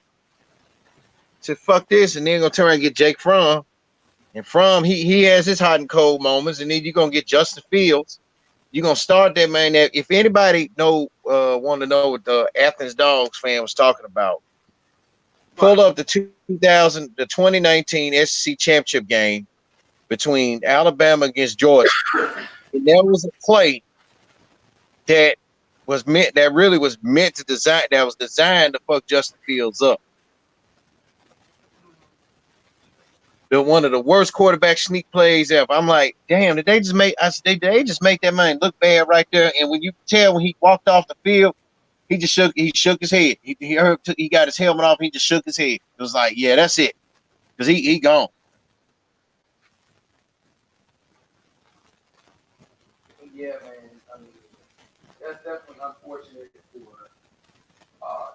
He said, fuck this, and then gonna turn around and get Jake Fromm. And Fromm, he has his hot and cold moments, and then you're gonna get Justin Fields. You're gonna start that, man. That if anybody want to know what the Athens Dogs fan was talking about, pull up the 2019 SEC championship game between Alabama against Georgia. And there was a play that really was meant to design, that was designed to fuck Justin Fields up. They're one of the worst quarterback sneak plays ever. I'm like, damn, did they just make that man look bad right there? And when you tell when he walked off the field, he shook his head. He got his helmet off, he just shook his head. It was like, yeah, that's it. Because he gone. Yeah, man. I mean, that's definitely unfortunate for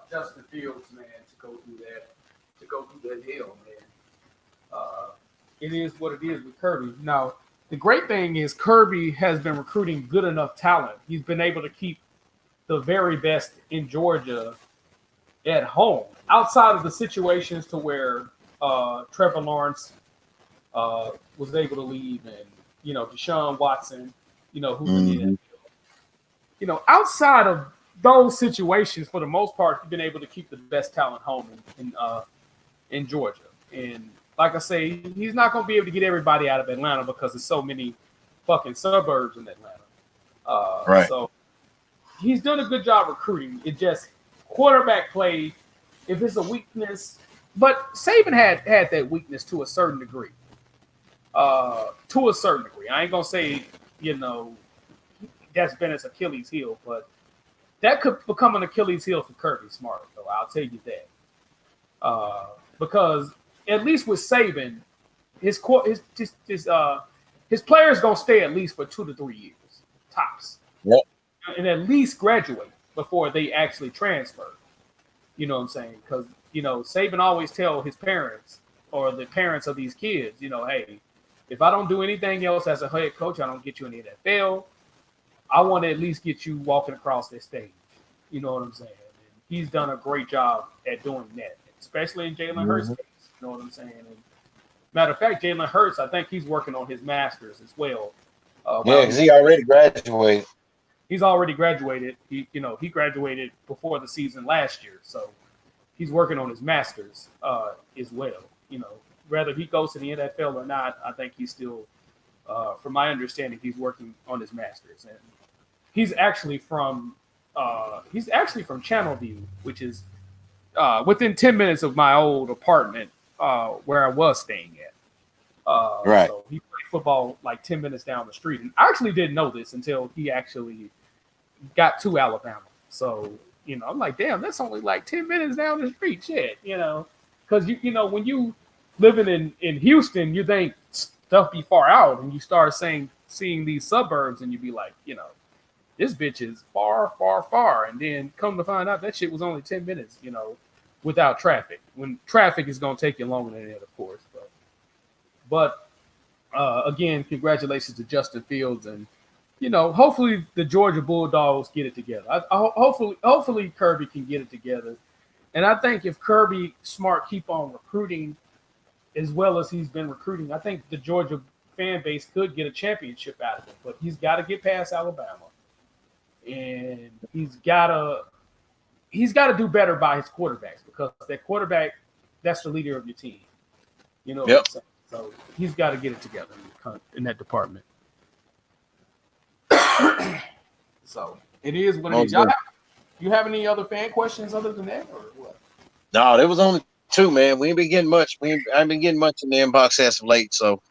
Justin Fields, man, to go through that hill, man. It is what it is with Kirby. Now, the great thing is Kirby has been recruiting good enough talent. He's been able to keep the very best in Georgia at home, outside of the situations to where Trevor Lawrence was able to leave, and Deshaun Watson, who's in the NFL. Outside of those situations, for the most part, he's been able to keep the best talent home in Georgia. And like I say, he's not going to be able to get everybody out of Atlanta because there's so many fucking suburbs in Atlanta. Right. So he's done a good job recruiting. It just quarterback play, if it's a weakness, but Saban had that weakness to a certain degree. I ain't gonna say that's been his Achilles heel, but that could become an Achilles heel for Kirby Smart, though. I'll tell you that. Because at least with Saban, his players gonna stay at least for 2 to 3 years tops. Yep. And at least graduate before they actually transfer. You know what I'm saying? Because Saban always tell his parents or the parents of these kids, hey, if I don't do anything else as a head coach, I don't get you in the NFL. I want to at least get you walking across this stage. You know what I'm saying? And he's done a great job at doing that, especially in Jalen Hurts' case. You know what I'm saying? And matter of fact, Jalen Hurts, I think he's working on his master's as well. Because he already graduated. He's already graduated. He graduated before the season last year, so he's working on his master's as well. Whether he goes to the NFL or not, I think he's still, from my understanding, he's working on his master's, and he's actually from Channelview, which is within 10 minutes of my old apartment where I was staying at. Right. So he played football like 10 minutes down the street, and I actually didn't know this until he actually got to Alabama. So I'm like, damn, that's only like 10 minutes down the street, shit. Because when you living in Houston, you think stuff be far out, and you start seeing these suburbs, and you be like, this bitch is far, far, far. And then come to find out that shit was only 10 minutes, without traffic. When traffic is going to take you longer than that, of course. But again, congratulations to Justin Fields. And, hopefully the Georgia Bulldogs get it together. Hopefully Kirby can get it together. And I think if Kirby Smart keep on recruiting as well as he's been recruiting, I think the Georgia fan base could get a championship out of it. But he's got to get past Alabama. And he's got to do better by his quarterbacks, because that quarterback, that's the leader of your team. Yep. What I'm saying? So he's got to get it together in that department. So it is what it is. You have any other fan questions other than that, or what? No, there was only too, man. We ain't been getting much. I ain't been getting much in the inbox as of late. So,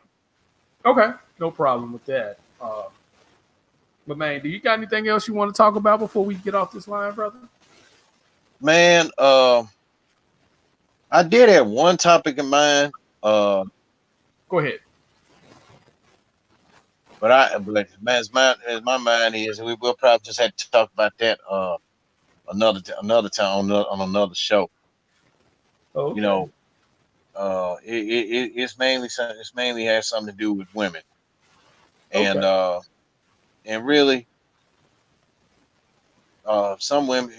Okay, no problem with that. But man, do you got anything else you want to talk about before we get off this line, brother? man, I did have one topic in mind. Go ahead. But man, as my mind is, we will probably just have to talk about that another time on another show. You Okay. know, it's mainly has something to do with women, and Okay. really, some women,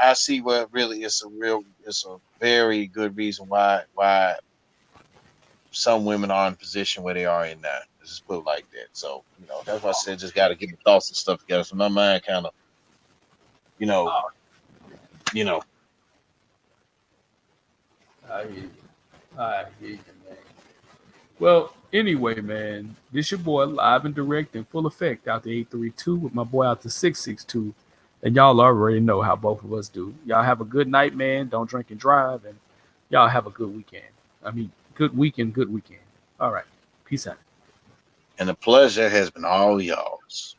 I see where really it's a very good reason why some women are in a position where they are in now. Let's just put it like that. So, that's why I said just got to get the thoughts and stuff together. So my mind kind of, you know, Oh, you know, I hear you. I hear you, man. Well, anyway, man, this your boy live and direct in full effect out the 832 with my boy out the 662. And y'all already know how both of us do. Y'all have a good night, man. Don't drink and drive. And y'all have a good weekend. I mean, good weekend, good weekend. All right. Peace out. and the pleasure has been all y'all's.